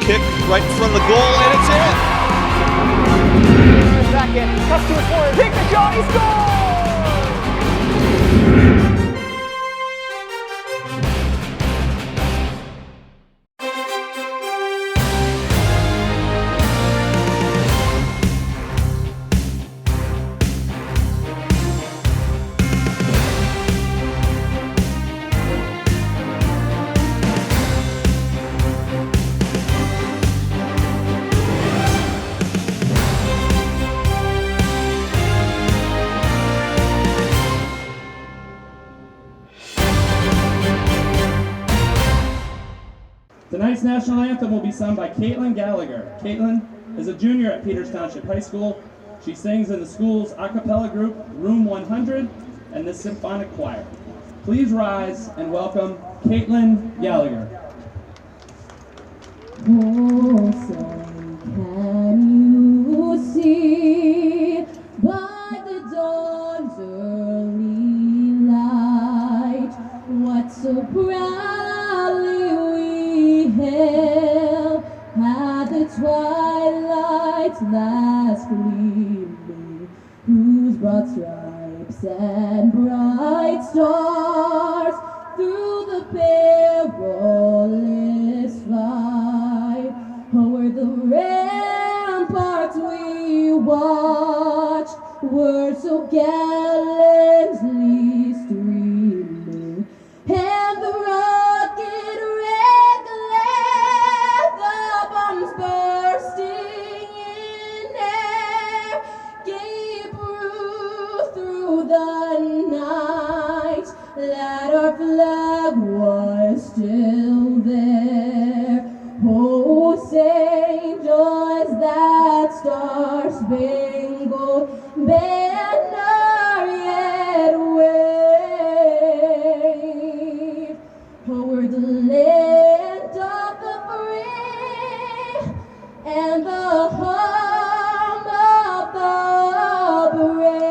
kick right in front of the goal, and it's in. Second, cuts to his corner, takes the shot, he scores! Tonight's national anthem will be sung by Caitlin Gallagher. Caitlin is a junior at Peters Township High School. She sings in the school's a cappella group, Room 100, and the symphonic choir. Please rise and welcome Caitlin Gallagher. Oh, son, can you see by the dawn's early light what so proudly we hailed at the twilight's last gleaming, whose broad stripes and bright stars through the perilous fight o'er the ramparts we watched were so gallantly streaming, and the rocket red glare, the bombs bursting in air, gave proof through the night that our flag was still there. Oh, St. John's, that star-spangled banner yet wave o'er the land of the free and the home of the brave.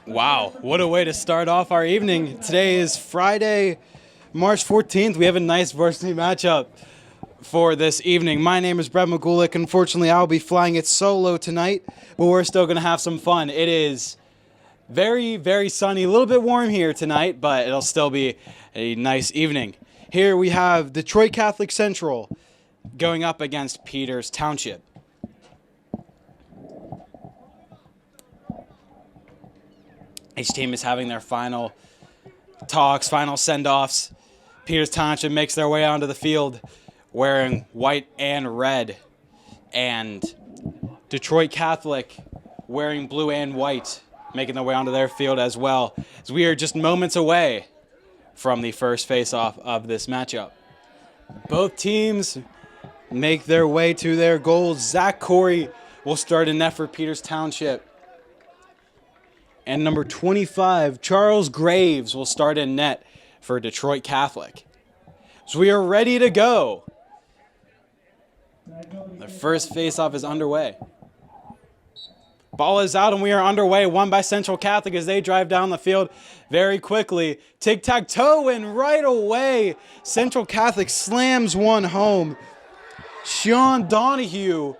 Wow, what a way to start off our evening. Today is Friday, March 14th. We have a nice varsity matchup for this evening. My name is Brett McGulick. Unfortunately, I'll be flying it solo tonight, but we're still going to have some fun. It is very, very sunny, a little bit warm here tonight, but it'll still be a nice evening. Here we have Detroit Catholic Central going up against Peters Township. Each team is having their final talks, final send-offs. Peters Township makes their way onto the field wearing white and red, and Detroit Catholic wearing blue and white, making their way onto their field as well, as we are just moments away from the first face-off of this matchup. Both teams make their way to their goals. Zach Corey will start in net for Peters Township. And number 25, Charles Graves, will start in net for Detroit Catholic. So we are ready to go. The first face-off is underway. Ball is out and we are underway. Won by Central Catholic as they drive down the field very quickly. Tic-tac-toe, and right away, Central Catholic slams one home. Sean Donahue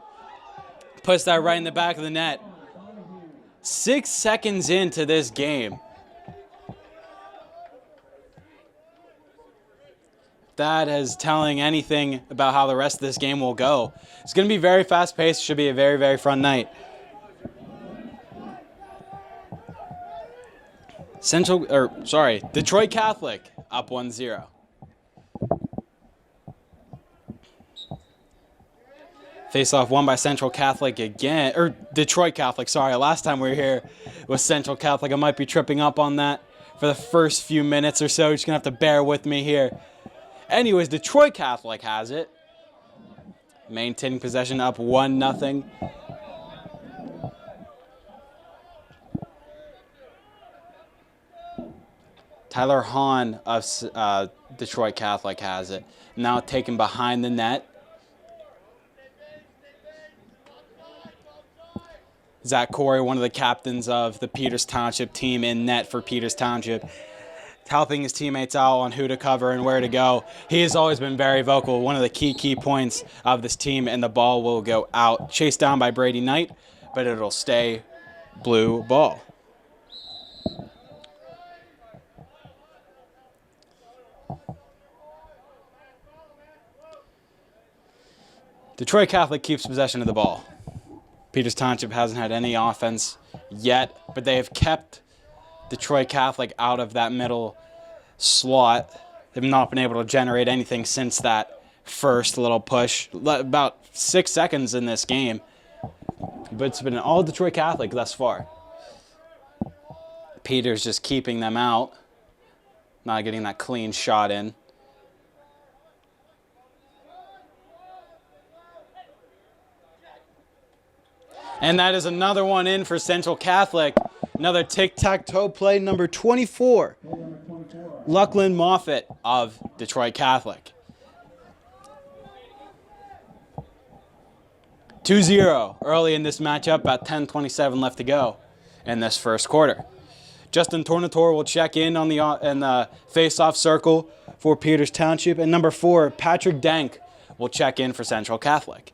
puts that right in the back of the net. 6 seconds into this game. That is telling anything about how the rest of this game will go. It's going to be very fast-paced. Should be a very, very fun night. Detroit Catholic up 1-0. Face-off won by Central Catholic again, or Detroit Catholic, sorry. Last time we were here was Central Catholic. I might be tripping up on that for the first few minutes or so. You're just going to have to bear with me here. Anyways, Detroit Catholic has it. Maintaining possession up 1-0. Tyler Hahn of Detroit Catholic has it. Now taken behind the net. Zach Corey, one of the captains of the Peters Township team, in net for Peters Township. helping his teammates out on who to cover and where to go. He has always been very vocal, one of the key points of this team, and the ball will go out. Chased down by Brady Knight, but it'll stay blue ball. Detroit Catholic keeps possession of the ball. Peters Township hasn't had any offense yet, but they have kept Detroit Catholic out of that middle slot. They've not been able to generate anything since that first little push. About 6 seconds in this game, but it's been all Detroit Catholic thus far. Peters just keeping them out, not getting that clean shot in. And that is another one in for Central Catholic. Another tic-tac-toe play, number 24. Luckland Moffitt of Detroit Catholic. 2-0 early in this matchup, about 10:27 left to go in this first quarter. Justin Tornator will check in on the face-off circle for Peters Township. And number 4, Patrick Dank will check in for Central Catholic.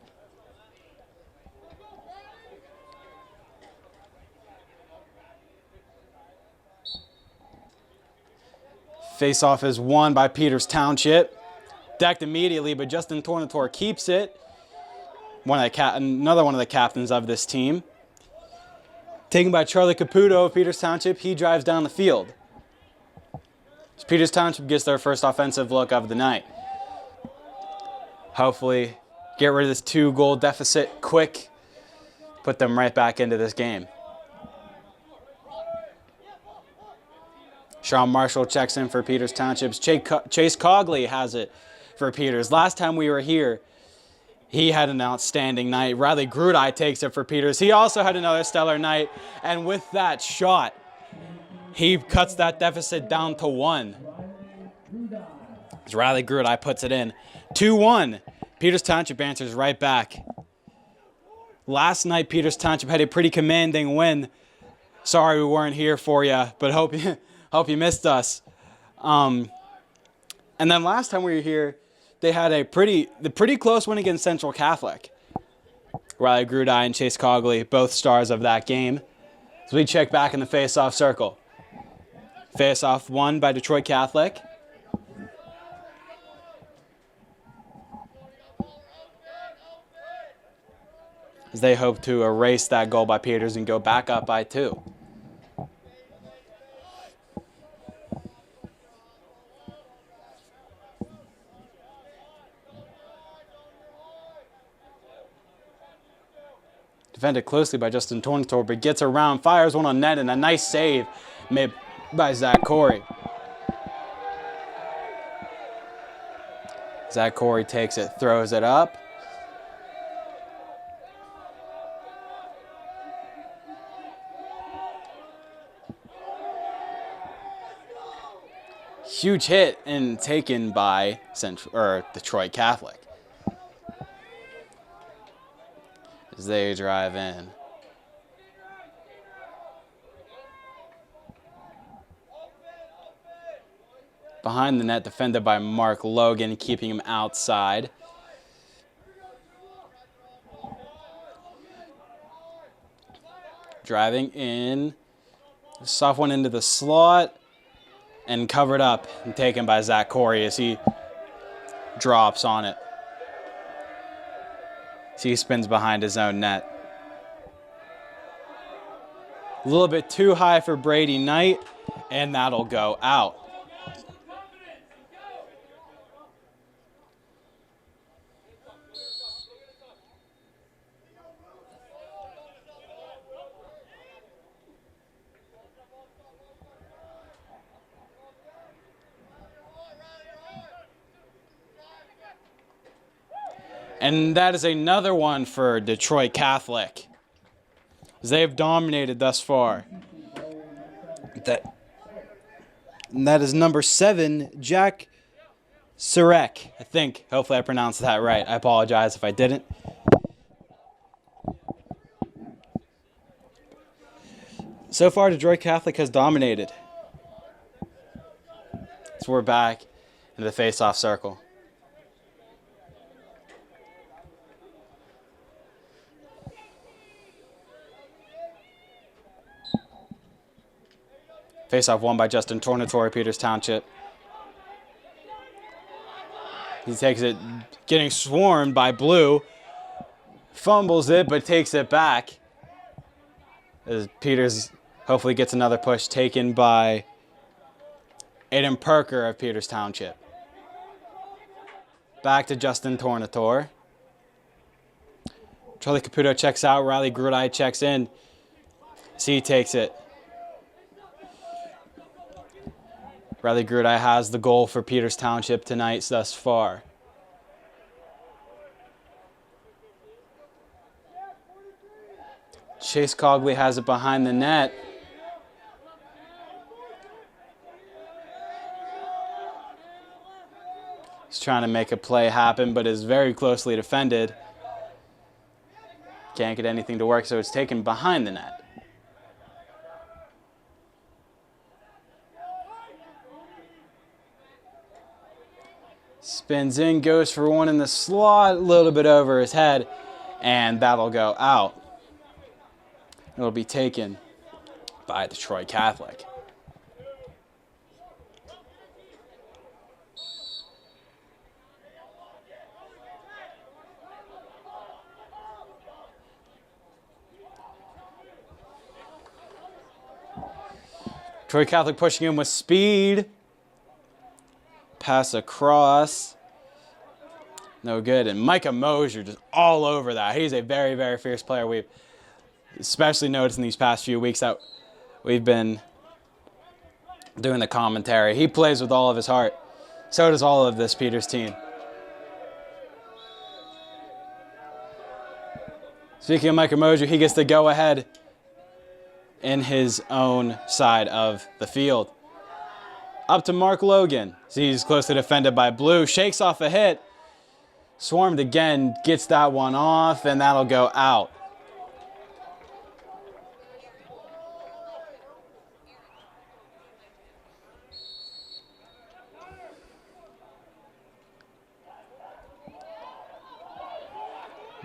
Face-off is won by Peters Township. Decked immediately, but Justin Tornator keeps it. Another one of the captains of this team. Taken by Charlie Caputo of Peters Township. He drives down the field. So Peters Township gets their first offensive look of the night. Hopefully get rid of this 2-goal deficit quick. Put them right back into this game. Sean Marshall checks in for Peters Township's. Chase Cogley has it for Peters. Last time we were here, he had an outstanding night. Riley Grudai takes it for Peters. He also had another stellar night. And with that shot, he cuts that deficit down to 1. As Riley Grudai puts it in. 2-1. Peters Township answers right back. Last night, Peters Township had a pretty commanding win. Sorry we weren't here for you, but hope you missed us. And then last time we were here, they had a pretty close win against Central Catholic. Riley Grudai and Chase Cogley, both stars of that game. So we check back in the face-off circle. Face-off won by Detroit Catholic. As they hope to erase that goal by Peters and go back up by 2. Defended closely by Justin Tornator, but gets around, fires one on net, and a nice save made by Zach Corey. Zach Corey takes it, throws it up. Huge hit and taken by Detroit Catholic. As they drive in. Behind the net, defended by Mark Logan, keeping him outside. Driving in. Soft one into the slot. And covered up and taken by Zach Corey as he drops on it. He spins behind his own net. A little bit too high for Brady Knight, and that'll go out. And that is another one for Detroit Catholic, as they have dominated thus far. That is number 7, Jack Surek, I think. Hopefully I pronounced that right. I apologize if I didn't. So far, Detroit Catholic has dominated. So we're back into the face-off circle. Face-off won by Justin Tornatore, Peters Township. He takes it, getting swarmed by Blue. Fumbles it, but takes it back. As Peters hopefully gets another push taken by Aiden Perker of Peters Township. Back to Justin Tornatore. Charlie Caputo checks out. Riley Grudai checks in. C takes it. Riley Grudai has the goal for Peters Township tonight thus far. Chase Cogley has it behind the net. He's trying to make a play happen, but is very closely defended. Can't get anything to work, so it's taken behind the net. Spins in, goes for one in the slot, a little bit over his head, and that'll go out. It'll be taken by Detroit Catholic. Detroit Catholic pushing in with speed. Pass across. No good. And Micah Mosier just all over that. He's a very, very fierce player. We've especially noticed in these past few weeks that we've been doing the commentary. He plays with all of his heart. So does all of this Peters team. Speaking of Micah Mosier, he gets the go-ahead in his own side of the field. Up to Mark Logan. He's closely defended by Blue. Shakes off a hit. Swarmed again. Gets that one off, and that'll go out.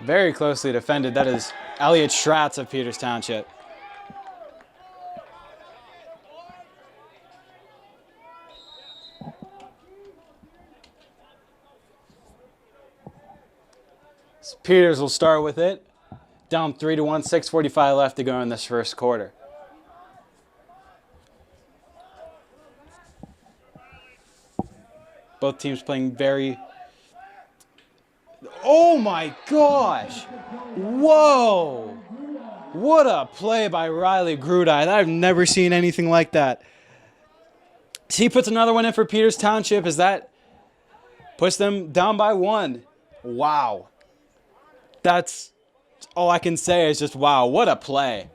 Very closely defended. That is Elliot Schratz of Peters Township. Peters will start with it. Down 3-1, 6:45 left to go in this first quarter. Both teams playing very... Oh my gosh! Whoa! What a play by Riley Grudai. I've never seen anything like that. He puts another one in for Peters Township as that puts them down by 1. Wow. That's all I can say is just, wow, what a play.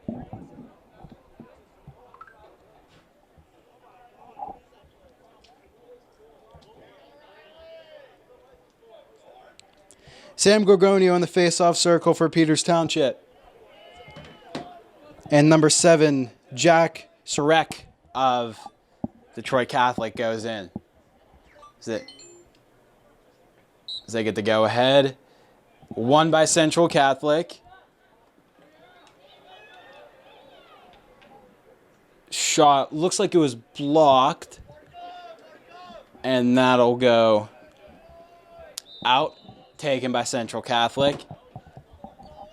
Sam Gorgonio on the face-off circle for Peters Township. And number 7, Jack Sarek of Detroit Catholic goes in. As they get the go-ahead. Won by Central Catholic. Shot looks like it was blocked. And that'll go out. Taken by Central Catholic.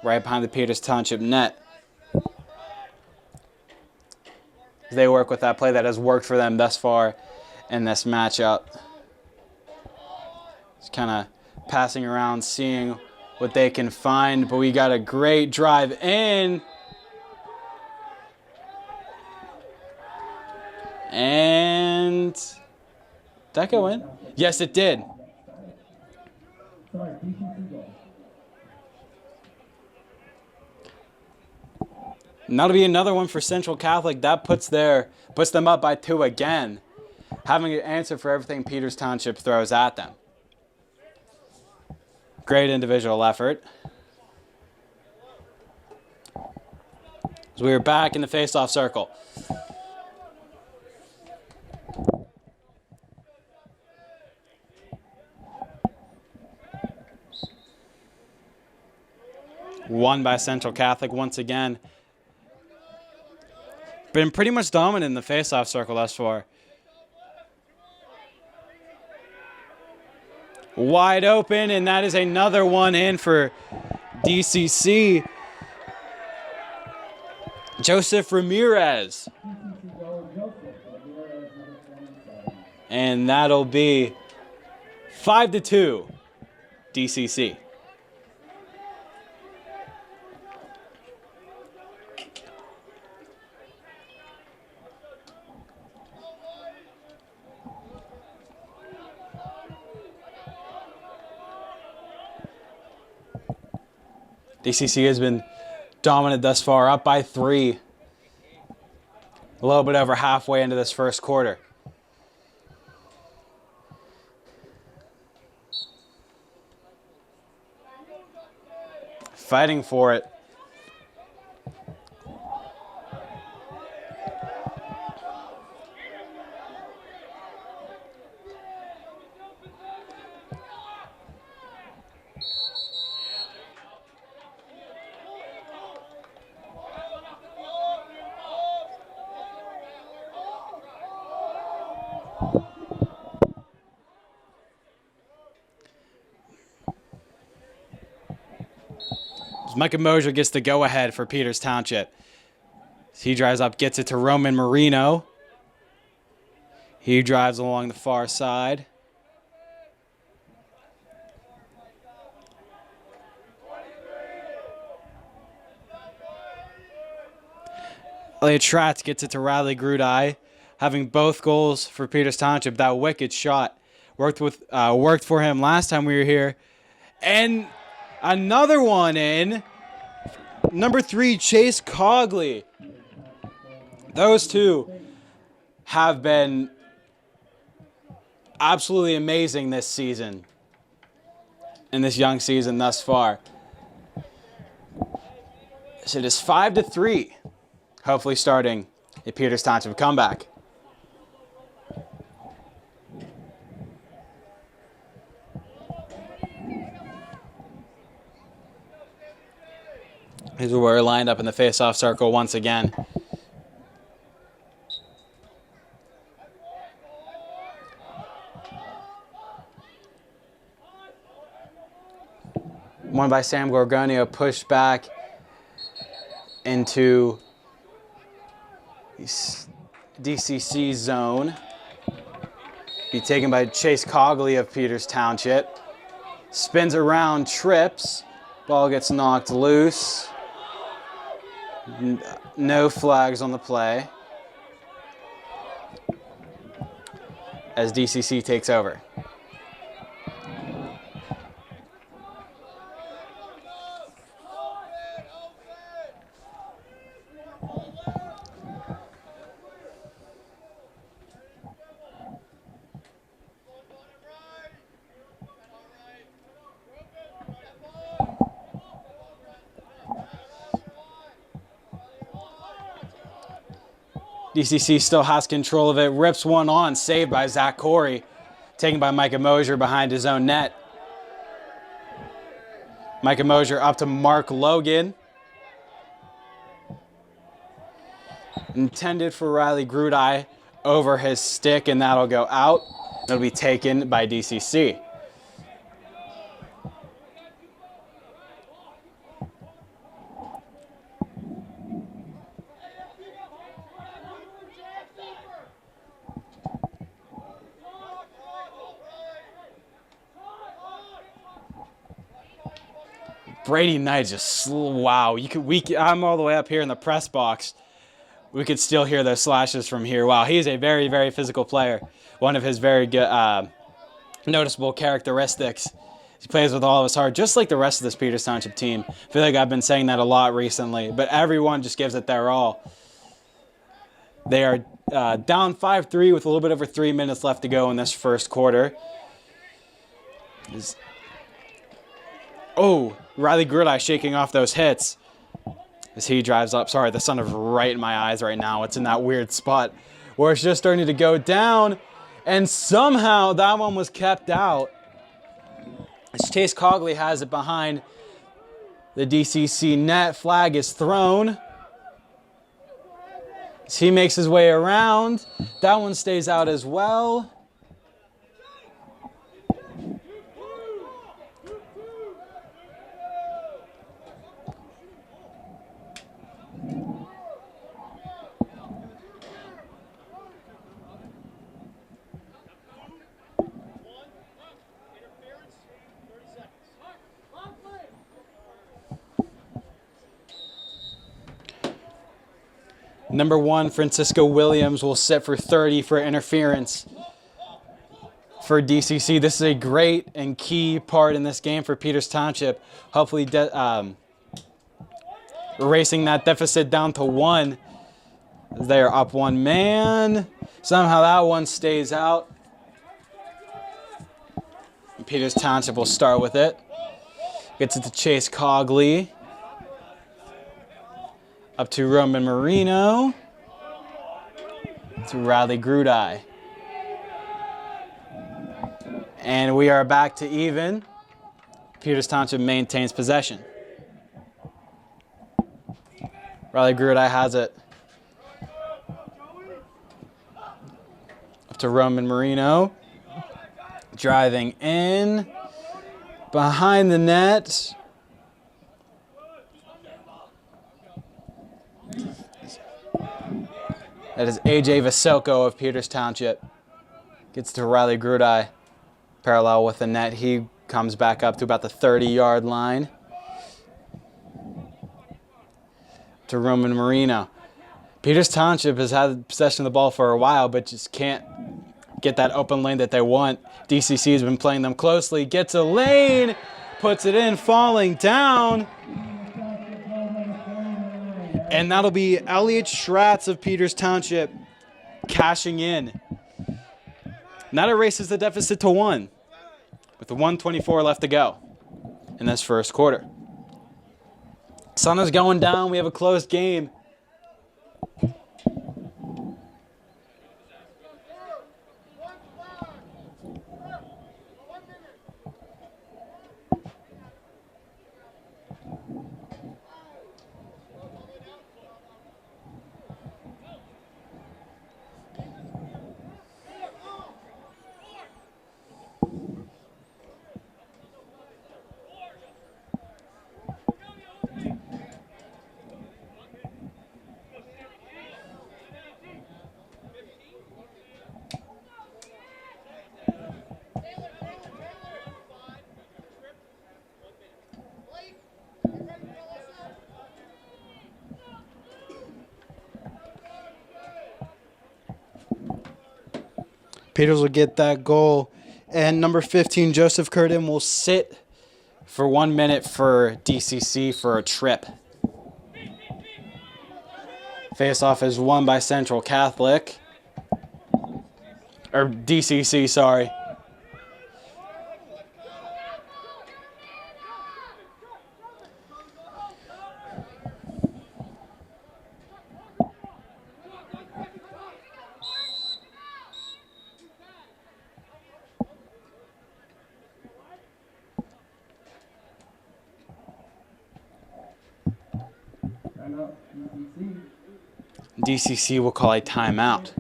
Right behind the Peters Township net. They work with that play that has worked for them thus far in this matchup. Just kind of passing around, seeing what they can find, but we got a great drive in. And did that go in? Yes, it did. And that'll be another one for Central Catholic. That puts them up by 2 again, having an answer for everything Peters Township throws at them. Great individual effort. So we are back in the face-off circle. won by Central Catholic once again. Been pretty much dominant in the faceoff circle thus far. Wide open, and that is another one in for DCC. Joseph Ramirez. And that'll be 5-2 DCC. DCC has been dominant thus far, up by 3. A little bit over halfway into this first quarter. Fighting for it. Micah Mosier gets the go-ahead for Peters Township. He drives up, gets it to Roman Marino. He drives along the far side. Elliot Schratz gets it to Riley Grudai, having both goals for Peters Township. That wicked shot worked for him last time we were here. And another one in. Number 3, Chase Cogley. Those two have been absolutely amazing this season, in this young season thus far. So it is 5-3, hopefully starting a Peters Township comeback. Here's where we're lined up in the face-off circle once again. One by Sam Gorgonio, pushed back into DCC zone. Be taken by Chase Cogley of Peters Township. Spins around, trips. Ball gets knocked loose. No flags on the play as DCC takes over. DCC still has control of it. Rips one on, saved by Zach Corey. Taken by Micah Mosier behind his own net. Micah Mosier up to Mark Logan. Intended for Riley Grudai over his stick, and that'll go out. It'll be taken by DCC. Brady Knight just, wow. I'm all the way up here in the press box. We could still hear those slashes from here. Wow, he's a very, very physical player. One of his very good, noticeable characteristics. He plays with all of his heart, just like the rest of this Peters Township team. I feel like I've been saying that a lot recently, but everyone just gives it their all. They are down 5-3 with a little bit over 3 minutes left to go in this first quarter. Oh, Riley Grudai shaking off those hits as he drives up. Sorry, the sun is right in my eyes right now. It's in that weird spot where it's just starting to go down, and somehow that one was kept out. As Chase Cogley has it behind the DCC net. Flag is thrown. As he makes his way around. That one stays out as well. Number 1, Francisco Williams will sit for 30 for interference for DCC. This is a great and key part in this game for Peters Township. Hopefully erasing that deficit down to 1. They are up 1 man. Somehow that one stays out. Peters Township will start with it. Gets it to Chase Cogley. Up to Roman Marino. To Riley Grudai. And we are back to even. Peters Township maintains possession. Riley Grudai has it. Up to Roman Marino. Driving in. Behind the net. That is AJ Vasilko of Peters Township. Gets to Riley Grudai. Parallel with the net. He comes back up to about the 30-yard line. To Roman Marino. Peters Township has had possession of the ball for a while, but just can't get that open lane that they want. DCC has been playing them closely. Gets a lane. Puts it in, falling down. And that'll be Elliot Schratz of Peters Township cashing in. And that erases the deficit to 1 with the 1:24 left to go in this first quarter. Sun is going down. We have a close game. Peters will get that goal. And number 15, Joseph Curtin, will sit for 1 minute for DCC for a trip. Face-off is won by Central Catholic. Or DCC, sorry. DCC will call a timeout.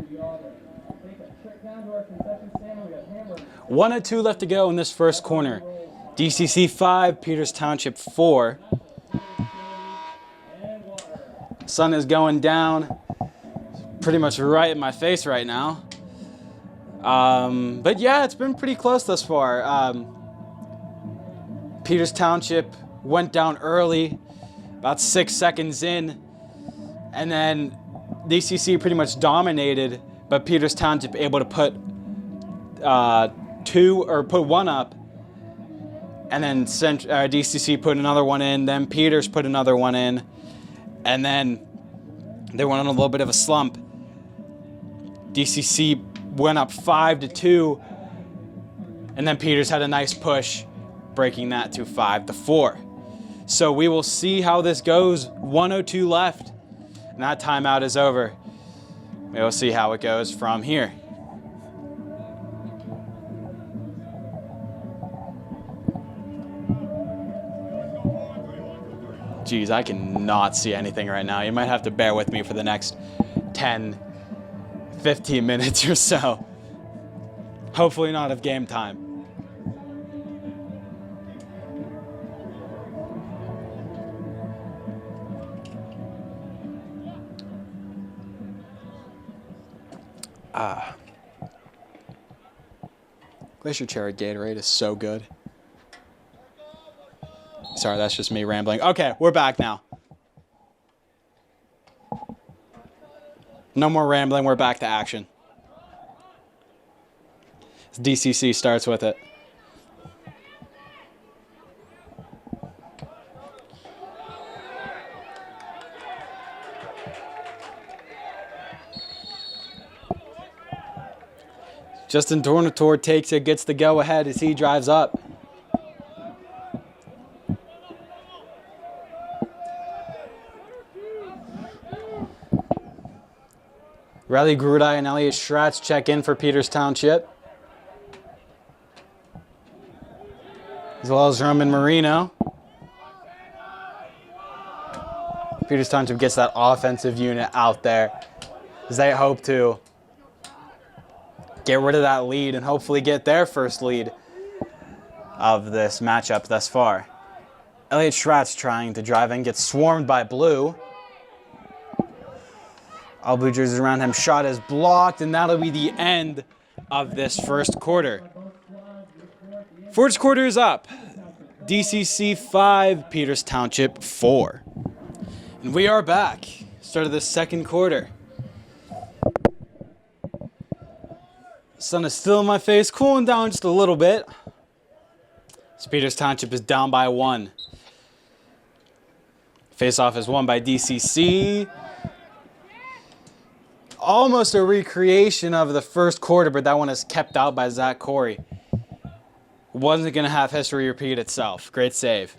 1:02 left to go in this first corner. DCC 5, Peters Township 4. Sun is going down. Pretty much right in my face right now. But yeah, it's been pretty close thus far. Peters Township went down early, about 6 seconds in, and then DCC pretty much dominated, but Peters Township able to put put 1 up, and then DCC put another one in, then Peters put another one in, and then they went on a little bit of a slump. DCC went up 5-2, and then Peters had a nice push, breaking that to 5-4. So we will see how this goes. 1:02 left. And that timeout is over. We'll see how it goes from here. Geez, I cannot see anything right now. You might have to bear with me for the next 10, 15 minutes or so. Hopefully not of game time. Glacier Cherry Gatorade is so good. Sorry, that's just me rambling. Okay, we're back now. No more rambling, we're back to action. DCC starts with it. Justin Tornator takes it, gets the go-ahead as he drives up. Riley Grudai and Elliot Schratz check in for Peters Township, as well as Roman Marino. Peters Township gets that offensive unit out there as they hope to get rid of that lead and hopefully get their first lead of this matchup thus far. Elliot Schratz trying to drive in, gets swarmed by Blue. All blue jerseys around him. Shot is blocked, and that'll be the end of this first quarter. First quarter is up. DCC 5, Peters Township 4. And we are back. Start of the second quarter. Sun is still in my face, cooling down just a little bit. So Peters Township is down by 1. Face-off is won by DCC. Almost a recreation of the first quarter, but that one is kept out by Zach Corey. Wasn't going to have history repeat itself. Great save.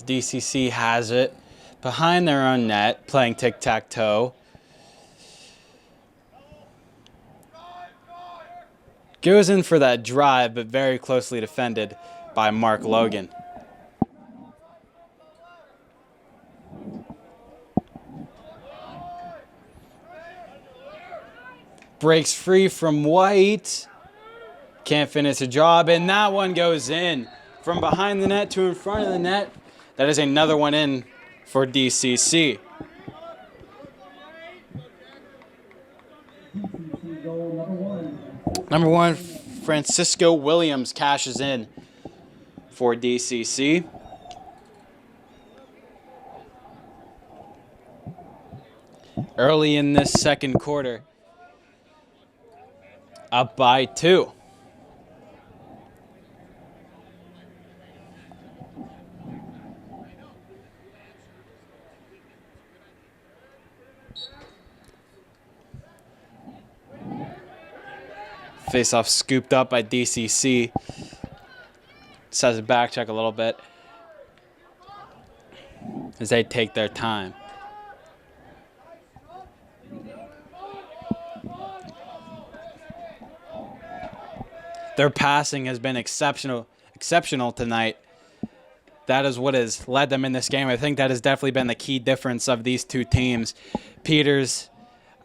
DCC has it behind their own net, playing tic-tac-toe. Goes in for that drive, but very closely defended by Mark Logan. Breaks free from White. Can't finish the job, and that one goes in. From behind the net to in front of the net. That is another one in for DCC. Number 1, Francisco Williams cashes in for DCC. Early in this second quarter, up by 2. Face-off scooped up by DCC. Just has to back check a little bit as they take their time. Their passing has been exceptional tonight. That is what has led them in this game. I think that has definitely been the key difference of these two teams. Peters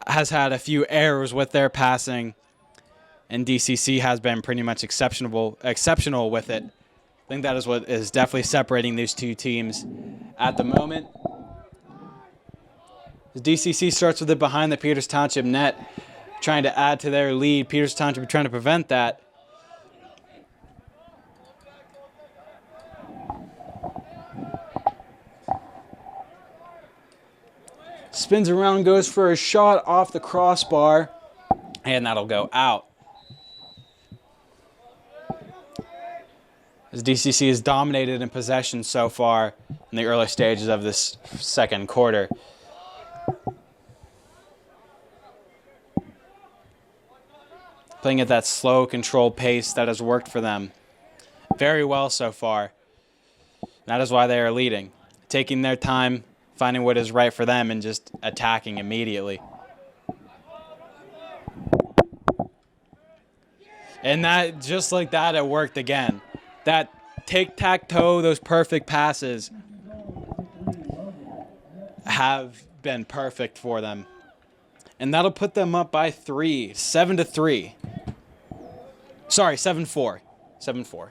has had a few errors with their passing, and DCC has been pretty much exceptional with it. I think that is what is definitely separating these two teams at the moment. DCC starts with it behind the Peters Township net, trying to add to their lead. Peters Township trying to prevent that. Spins around, goes for a shot off the crossbar, and that'll go out. As DCC is dominated in possession so far in the early stages of this second quarter. Playing at that slow, controlled pace that has worked for them very well so far. That is why they are leading. Taking their time, finding what is right for them, and just attacking immediately. And that, just like that, it worked again. That tic-tac-toe, those perfect passes have been perfect for them. And that'll put them up by 3, 7-3. Sorry, 7-4. 7-4.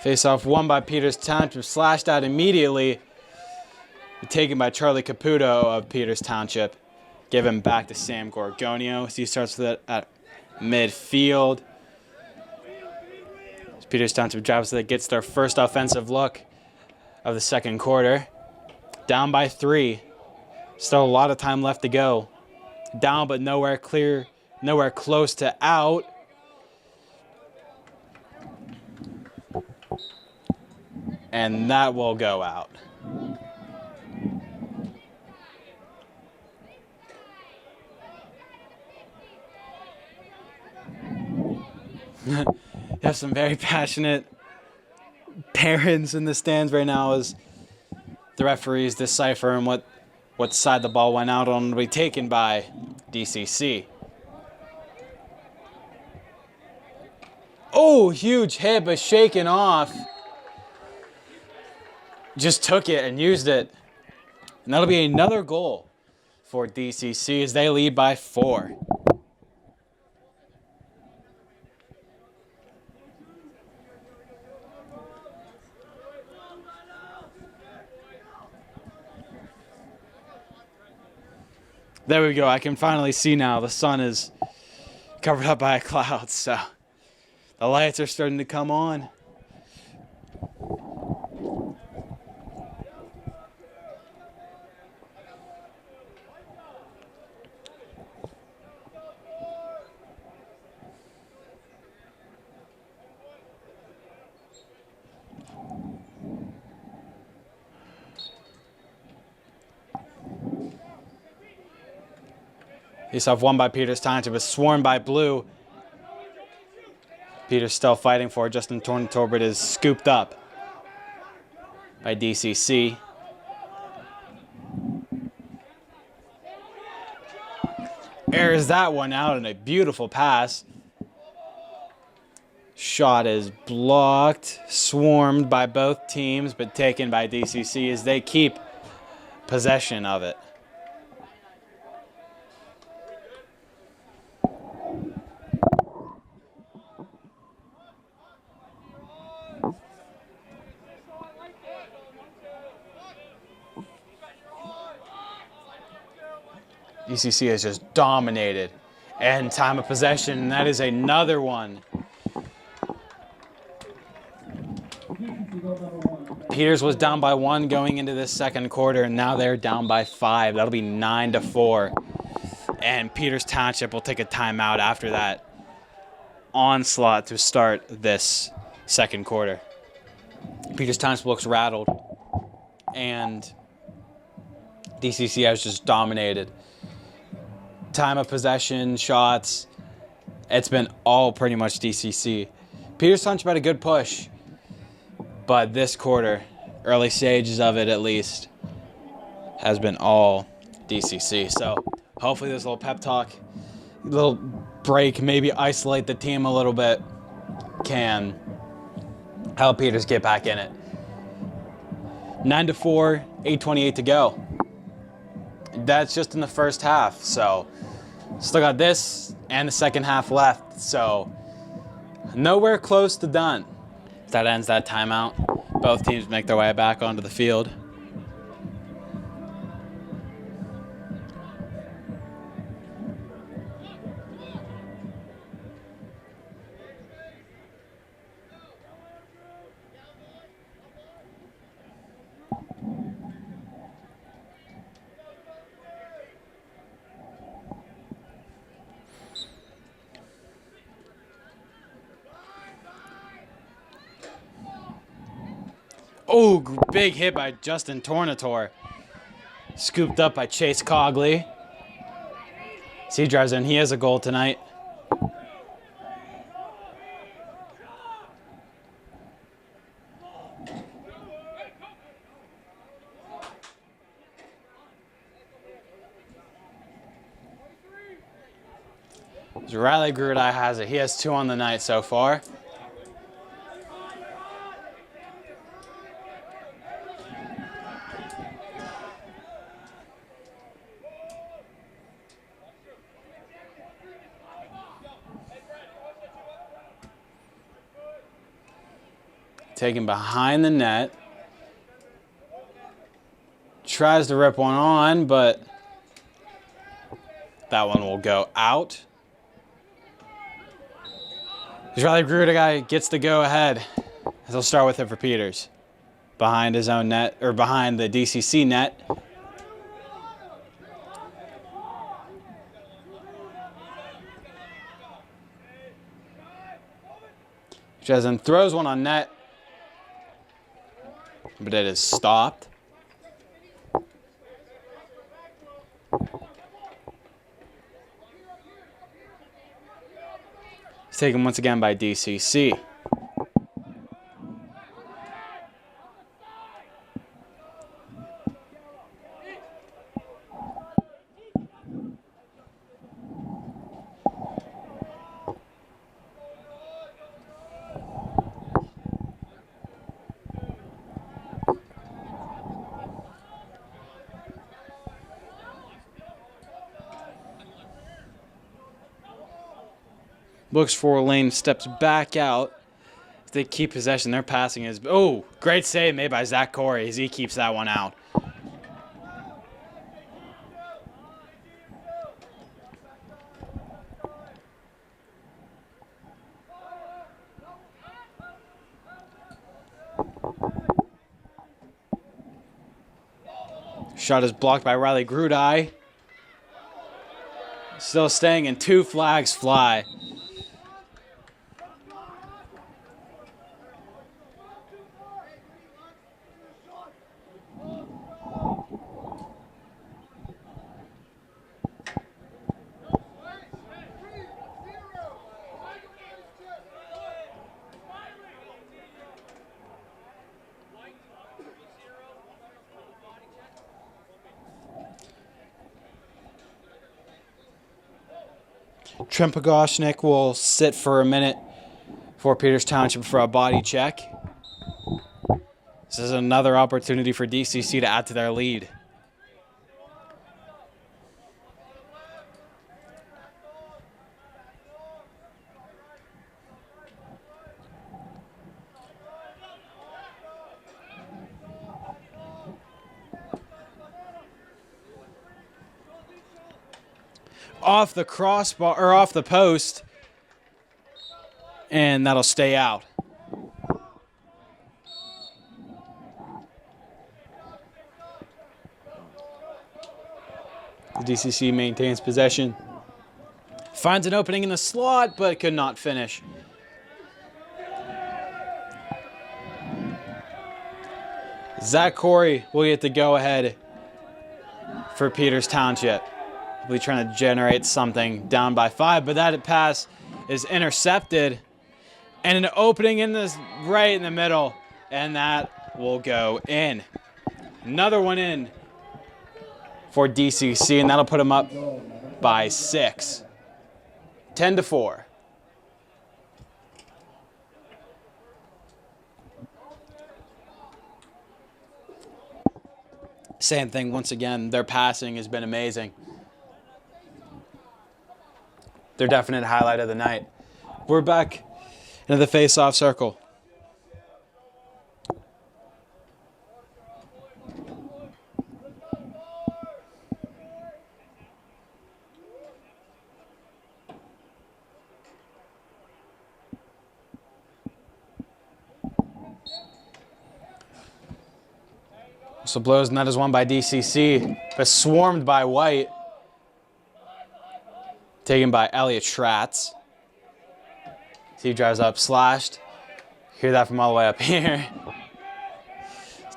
Face-off won by Peters Township, slashed out immediately. Taken by Charlie Caputo of Peters Township. Given back to Sam Gorgonio as he starts with it at midfield. As Peters Township drives it, gets their first offensive look of the second quarter. Down by 3. Still a lot of time left to go. Down but nowhere clear, nowhere close to out. And that will go out. You have some very passionate parents in the stands right now as the referees decipher and what side the ball went out on will be taken by DCC. Oh, huge hit, but shaken off. Just took it and used it. And that'll be another goal for DCC as they lead by 4. There we go. I can finally see now. The sun is covered up by a cloud, so the lights are starting to come on. Face-off won by Peters Township, was sworn by Blue. Peters still fighting for it. Justin Torbert is scooped up by DCC. Airs that one out in a beautiful pass. Shot is blocked, swarmed by both teams, but taken by DCC as they keep possession of it. DCC has just dominated. And time of possession, that is another one. Peters was down by 1 going into this second quarter, and now they're down by 5. That'll be 9-4. And Peters Township will take a timeout after that onslaught to start this second quarter. Peters Township looks rattled, and DCC has just dominated. Time of possession, shots, it's been all pretty much DCC. Peters Township had a good push, but this quarter, early stages of it at least, has been all DCC. So hopefully this little pep talk, little break, maybe isolate the team a little bit, can help Peters get back in it. 9-4, 8:28 to go. That's just in the first half, so still got this and the second half left, so nowhere close to done. That ends that timeout. Both teams make their way back onto the field. Oh, big hit by Justin Tornator. Scooped up by Chase Cogley. He drives in. He has a goal tonight. Riley Grudai has it. He has 2 on the night so far. Taken behind the net. Tries to rip one on, but that one will go out. Riley Grudai gets the go ahead. As he'll start with it for Peters. Behind his own net, or behind the DCC net. Jezen throws one on net, but it is stopped. It's taken once again by DCC. Looks for a lane, steps back out. They keep possession. Their passing is... Oh, great save made by Zach Corey as he keeps that one out. Shot is blocked by Riley Grudai. Still staying in, 2 flags fly. Trempogoshnik will sit for a minute for Peters Township for a body check. This is another opportunity for DCC to add to their lead. Off the crossbar, or off the post, and that'll stay out. The DCC maintains possession. Finds an opening in the slot, but could not finish. Zach Corey will get the go-ahead for Peters Township. We're trying to generate something down by 5, but that pass is intercepted. And an opening in this right in the middle, and that will go in. Another one in for DCC, and that'll put them up by 6. 10-4. Same thing once again. Their passing has been amazing. Their definite highlight of the night. We're back into the face-off circle. So blows, and that is won by DCC, but swarmed by White. Taken by Elliot Schratz. He drives up, slashed. Hear that from all the way up here.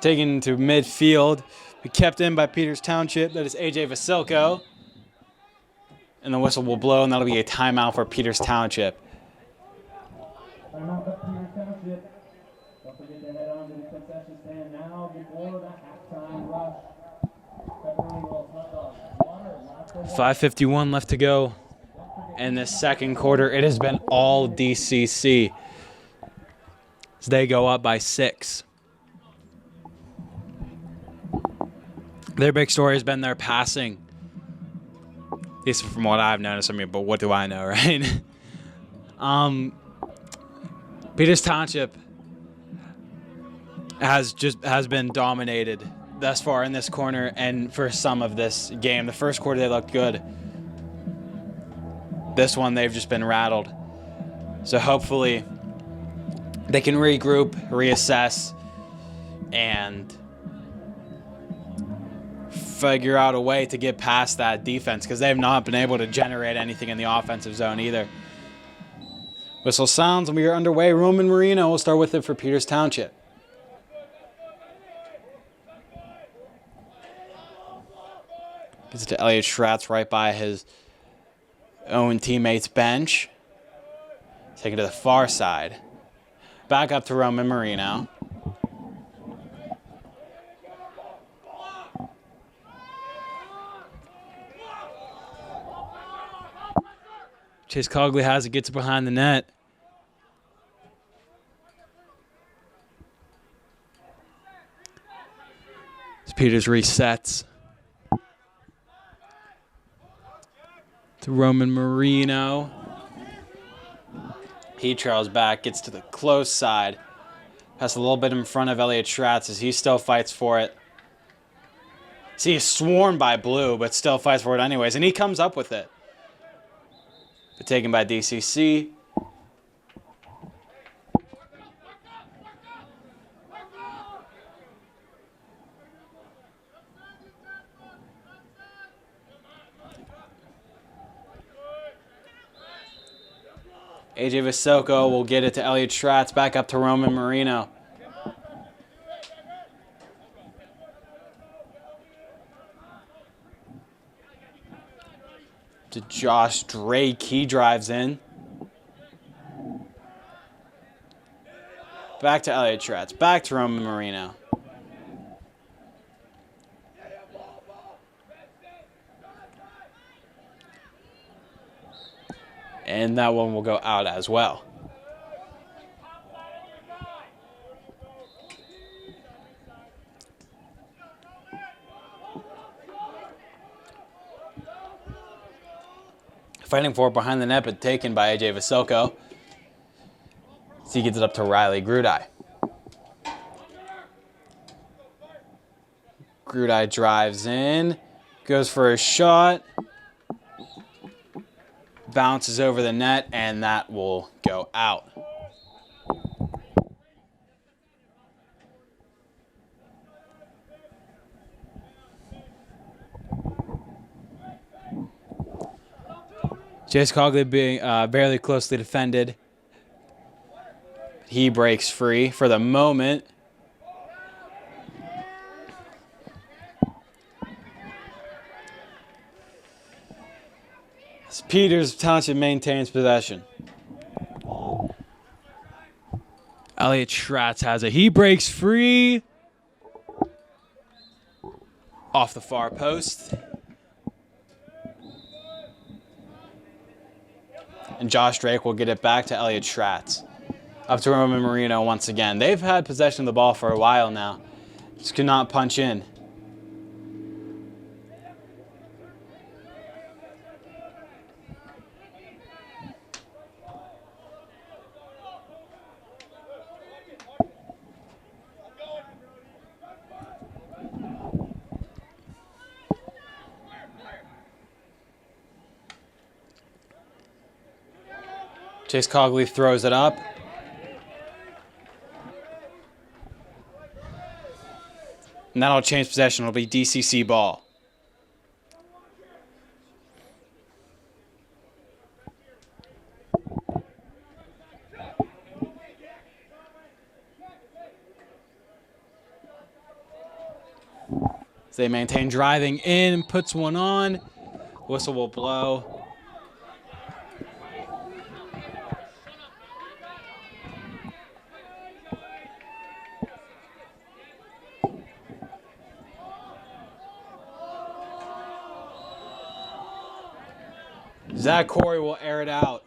Taken to midfield. Be kept in by Peters Township. That is AJ Vasilko. And the whistle will blow, and that'll be a timeout for Peters Township. Timeout for Peters Township. Don't forget to head on to the concession stand now before the halftime rush. Pepperoni rolls, hot dogs, water, 5:51 left to go in this second quarter. It has been all DCC as they go up by 6. Their big story has been their passing. At least from what I've noticed. I mean, but what do I know, right? Peters Township has been dominated thus far in this corner and for some of this game. The first quarter they looked good. This one they've just been rattled. So hopefully they can regroup, reassess, and figure out a way to get past that defense because they have not been able to generate anything in the offensive zone either. Whistle sounds and we are underway. Roman Marino will start with it for Peters Township. Gets it to Elliot Schratz right by his own teammate's bench. Take it to the far side. Back up to Roman Marino. Chase Cogley has it, gets it behind the net. As Peters resets. To Roman Marino. He trails back, gets to the close side. Passes a little bit in front of Elliot Schratz as he still fights for it. See, he's swarmed by blue, but still fights for it anyways. And he comes up with it. But taken by DCC. AJ Vasilko will get it to Elliot Schratz, back up to Roman Marino. To Josh Drake, he drives in. Back to Elliot Schratz, back to Roman Marino. And that one will go out as well. Fighting for it behind the net, but taken by AJ Vasilko. So he gets it up to Riley Grudai. Grudai drives in, goes for a shot, bounces over the net, and that will go out. Chase Cogley being barely closely defended. He breaks free for the moment. As Peters Township maintains possession. Elliot Schratz has it. He breaks free. Off the far post. And Josh Drake will get it back to Elliot Schratz. Up to Roman Marino once again. They've had possession of the ball for a while now. Just could not punch in. Chase Cogley throws it up. And that'll change possession. It'll be DCC ball. As they maintain driving in, puts one on. Whistle will blow. Zach Corey will air it out.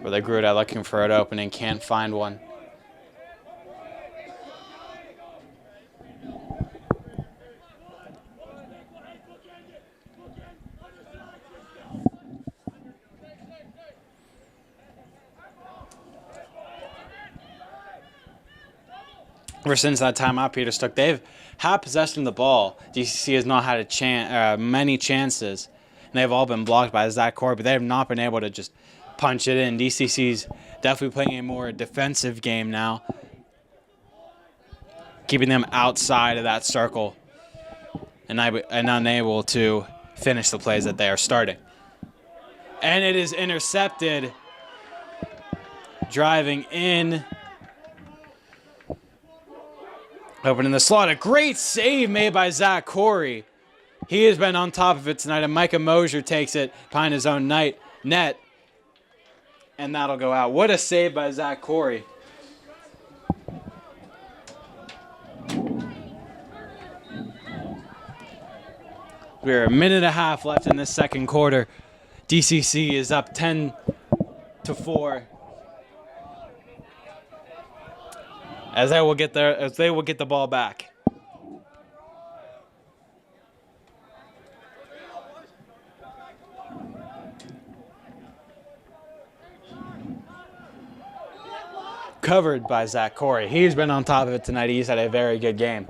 Where they grew it out looking for an opening, can't find one. Ever since that timeout Peter took, they've had possession of the ball. DCC has not had many chances, and they've all been blocked by Zach Corey, but they have not been able to just punch it in. DCC's definitely playing a more defensive game now, keeping them outside of that circle and unable to finish the plays that they are starting. And it is intercepted. Driving in. Opening the slot. A great save made by Zach Corey. He has been on top of it tonight, and Micah Mosier takes it behind his own net. And that'll go out. What a save by Zach Corey. We're a minute and a half left in this second quarter. DCC is up 10-4. As they will get the ball back. Covered by Zach Corey. He's been on top of it tonight. He's had a very good game.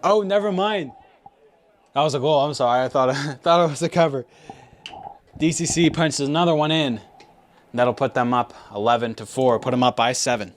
Oh, never mind. That was a goal. I'm sorry. I thought it was a cover. DCC punches another one in. That'll put them up 11-4. Put them up by 7.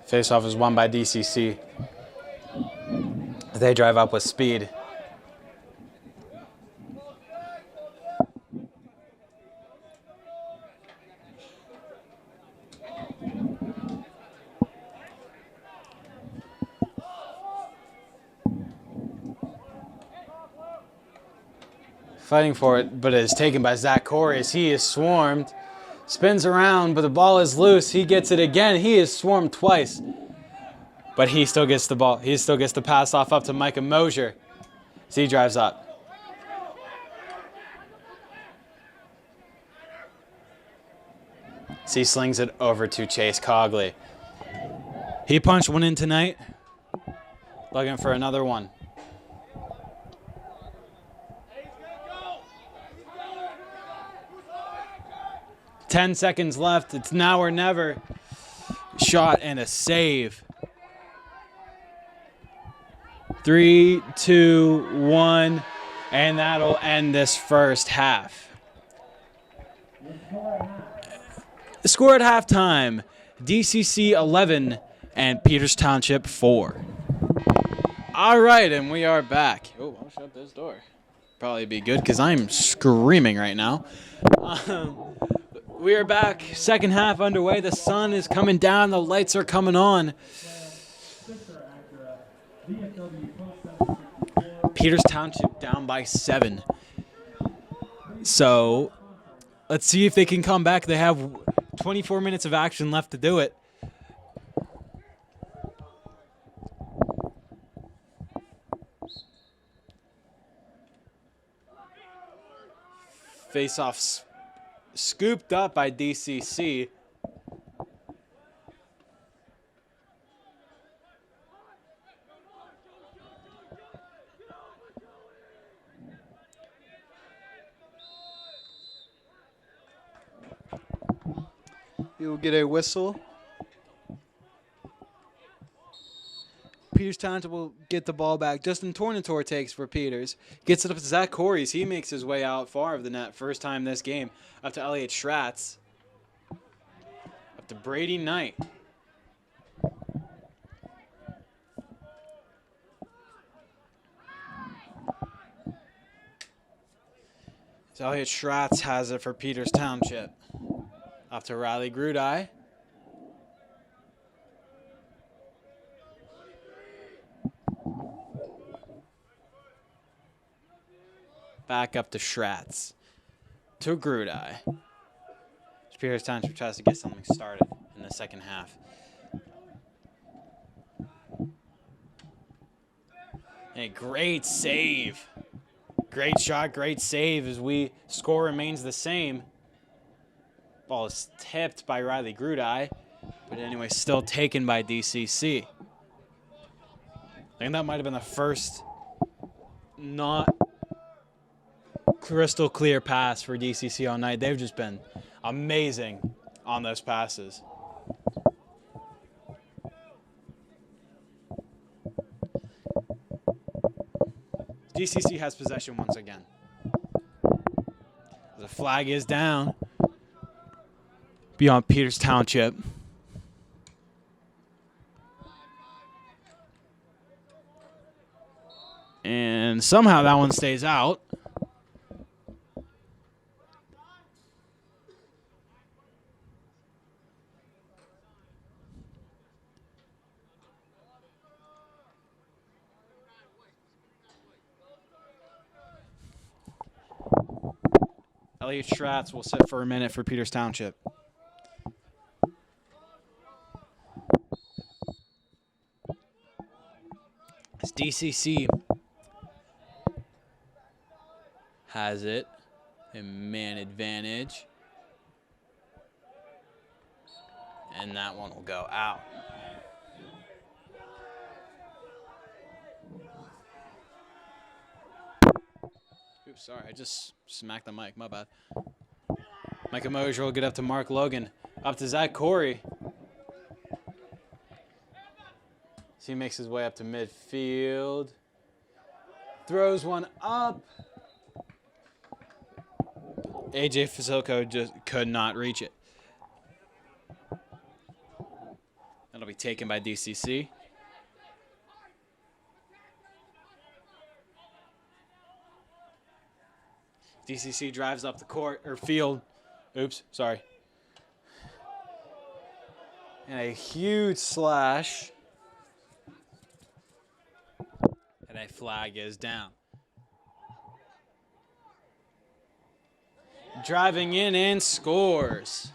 Faceoff is won by DCC. They drive up with speed. Fighting for it, but it is taken by Zach Corey as he is swarmed. Spins around, but the ball is loose. He gets it again. He is swarmed twice. But he still gets the ball. He still gets the pass off up to Micah Mosier as he drives up. So he slings it over to Chase Cogley. He punched one in tonight. Looking for another one. Ten seconds left. It's now or never. Shot and a save. 3, 2, 1, and that'll end this first half. The score at halftime, DCC 11 and Peters Township 4. All right, and we are back. Oh, I'll shut this door. Probably be good because I'm screaming right now. We are back. Second half underway. The sun is coming down. The lights are coming on. Peters Township down by 7. So let's see if they can come back. They have 24 minutes of action left to do it. Face-offs scooped up by DCC. He will get a whistle. Peters Township will get the ball back. Justin Tornator takes for Peters. Gets it up to Zach Corey's. He makes his way out far of the net. First time this game. Up to Elliot Schratz. Up to Brady Knight. So Elliot Schratz has it for Peters Township. Up to Riley Grudai. Back up to Schratz. To Grudai. Peters Township tries to get something started in the second half. A great save. Great shot, great save as score remains the same. Ball is tipped by Riley Grudai, but anyway, still taken by DCC. I think that might have been the first not crystal clear pass for DCC all night. They've just been amazing on those passes. DCC has possession once again. The flag is down beyond Peters Township. And somehow that one stays out. Elliot Schratz will sit for a minute for Peters Township. As DCC has it, a man advantage. And that one will go out. Oops, sorry, I just smacked the mic, my bad. Micah Mosier will get up to Mark Logan. Up to Zach Corey. So he makes his way up to midfield. Throws one up. AJ Fasilko just could not reach it. That'll be taken by DCC. DCC drives up the court, or field. Oops, sorry. And a huge slash. And a flag is down. Driving in and scores.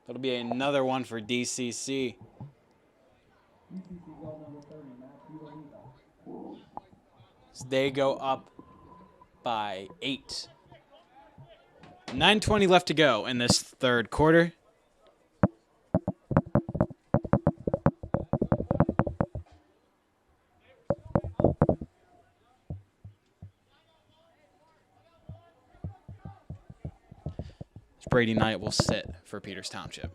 That'll be another one for DCC. So they go up by 8. 9:20 left to go in this third quarter. Brady Knight will sit for Peters Township.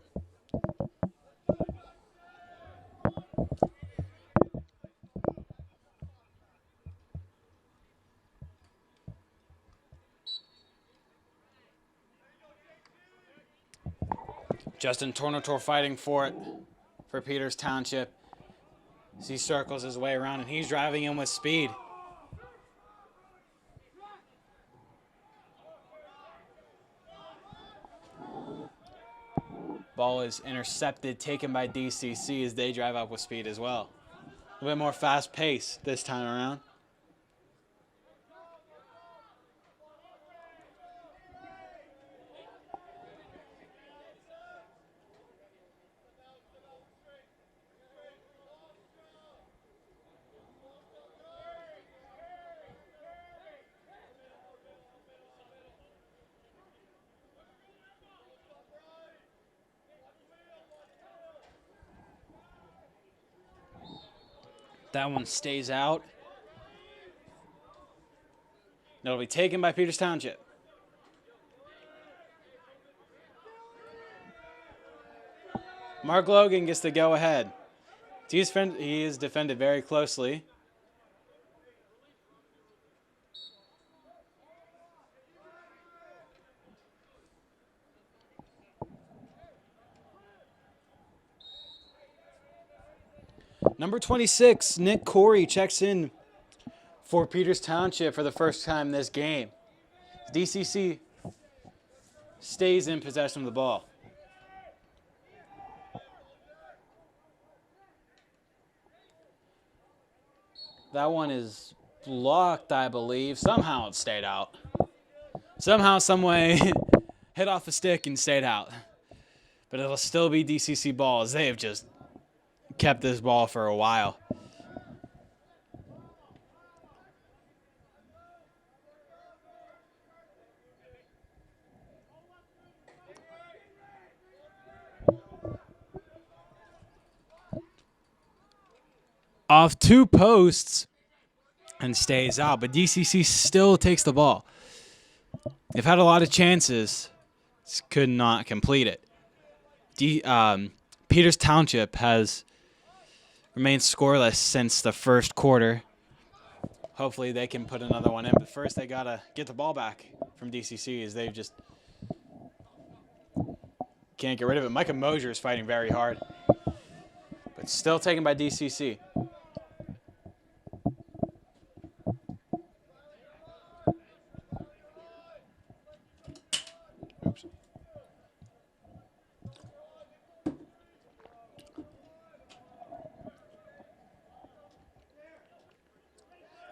Justin Tornator fighting for it for Peters Township. As he circles his way around and he's driving in with speed. Ball is intercepted, taken by DCC as they drive up with speed as well. A little bit more fast pace this time around. That one stays out. It'll be taken by Peters Township. Mark Logan gets to go ahead. He is defended very closely. Number 26, Nick Corey, checks in for Peters Township for the first time this game. DCC stays in possession of the ball. That one is blocked, I believe. Somehow it stayed out. Somehow, some way, hit off the stick and stayed out. But it'll still be DCC ball, as they have just kept this ball for a while. Off 2 posts and stays out, but DCC still takes the ball. They've had a lot of chances, just could not complete it. Peters Township has remained scoreless since the first quarter. Hopefully they can put another one in, but first they gotta get the ball back from DCC, as they just can't get rid of it. Micah Mosier is fighting very hard, but still taken by DCC. Oops.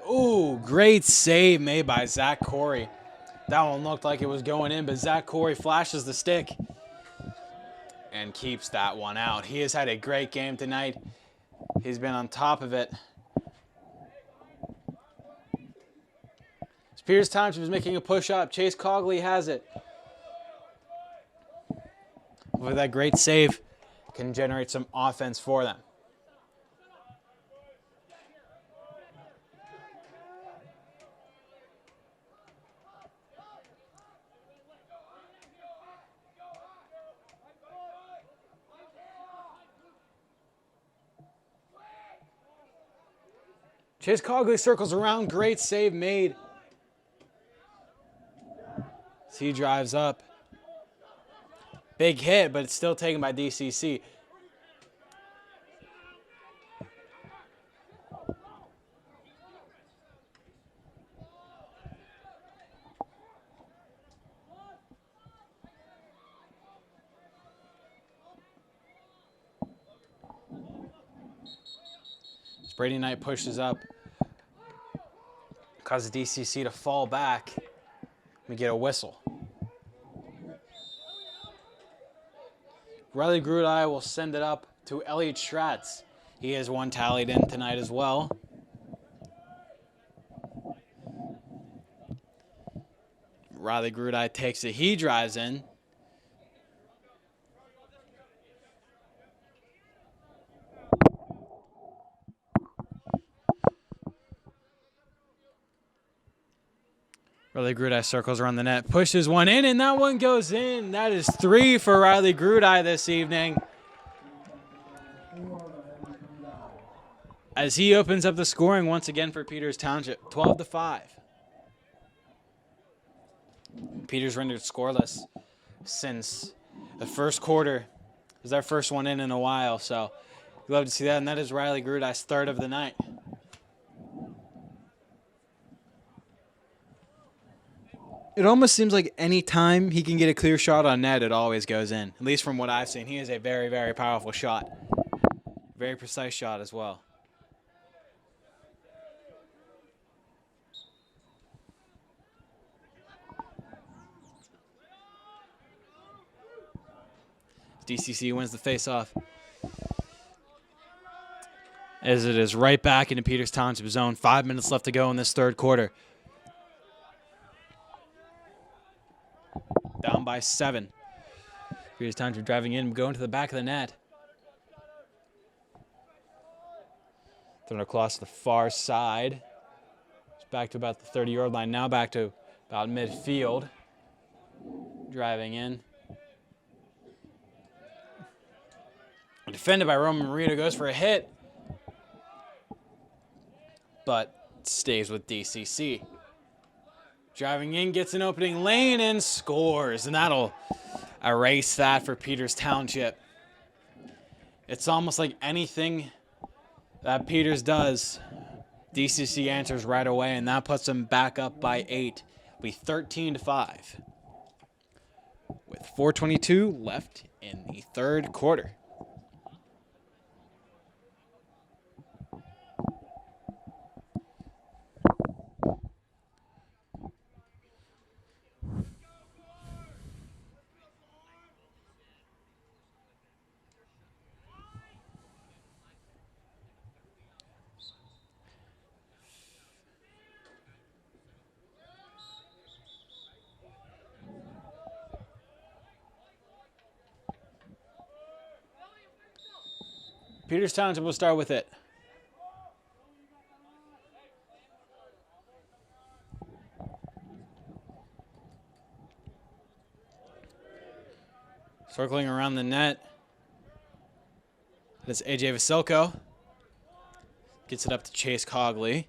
Ooh, great save made by Zach Corey. That one looked like it was going in, but Zach Corey flashes the stick and keeps that one out. He has had a great game tonight. He's been on top of it. Peters Township is making a push up. Chase Cogley has it. With that great save, can generate some offense for them. Chase Cogley circles around. Great save made. As he drives up. Big hit, but it's still taken by DCC. Brady Knight pushes up, causes DCC to fall back. We get a whistle. Riley Grudai will send it up to Elliot Stratz. He has one tallied in tonight as well. Riley Grudai takes it. He drives in. Riley Grudai circles around the net, pushes one in, and that one goes in. That is 3 for Riley Grudai this evening, as he opens up the scoring once again for Peters Township, 12-5. Peters rendered scoreless since the first quarter. It was their first one in a while, so we love to see that, and that is Riley Grudai's 3rd of the night. It almost seems like any time he can get a clear shot on net, it always goes in. At least from what I've seen. He is a very, very powerful shot. Very precise shot as well. DCC wins the face-off, as it is right back into Peters Township zone. 5 minutes left to go in this 3rd quarter. Down by 7. Peters Township driving in, going to the back of the net. Thrown across to the far side. back to about the 30-yard line. Now back to about midfield. Driving in. Defended by Roman Marino, goes for a hit, but stays with DCC. Driving in, gets an opening lane and scores, and that'll erase that for Peters Township. It's almost like anything that Peters does, DCC answers right away, and that puts them back up by 8. It'll be 13-5 with 4:22 left in the third quarter. Peters Township will start with it. Circling around the net. That's AJ Vasilko. Gets it up to Chase Cogley.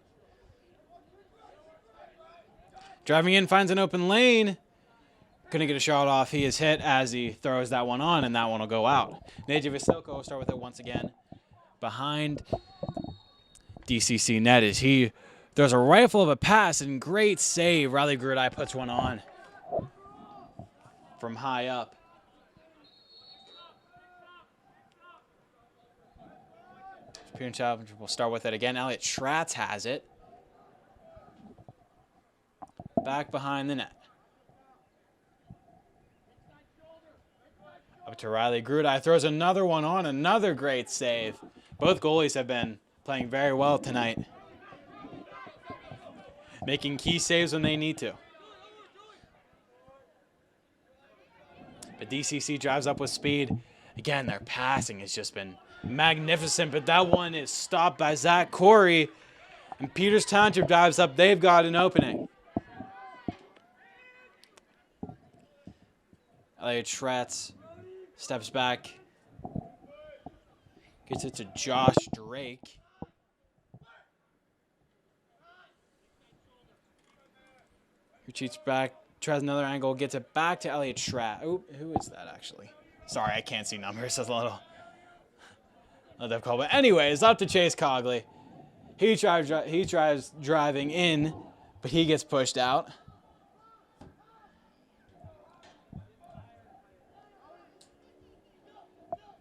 Driving in, finds an open lane. Couldn't get a shot off. He is hit as he throws that one on, and that one will go out. AJ Vasilko will start with it once again. Behind DCC net as he throws a rifle of a pass, and great save. Riley Grudai puts one on from high up. Peters Township will start with it again. Elliot Schratz has it. Back behind the net. Up to Riley Grudai. Throws another one on. Another great save. Both goalies have been playing very well tonight. Making key saves when they need to. But DCC drives up with speed. Again, their passing has just been magnificent, but that one is stopped by Zach Corey. And Peters Township dives up. They've got an opening. Elliot Schratz steps back. Gets it to Josh Drake. Retreats back. Tries another angle. Gets it back to Elliot Schratz. Oh, who is that actually? Sorry, I can't see numbers. That's a little difficult. But anyways, up to Chase Cogley. He tries driving in, but he gets pushed out.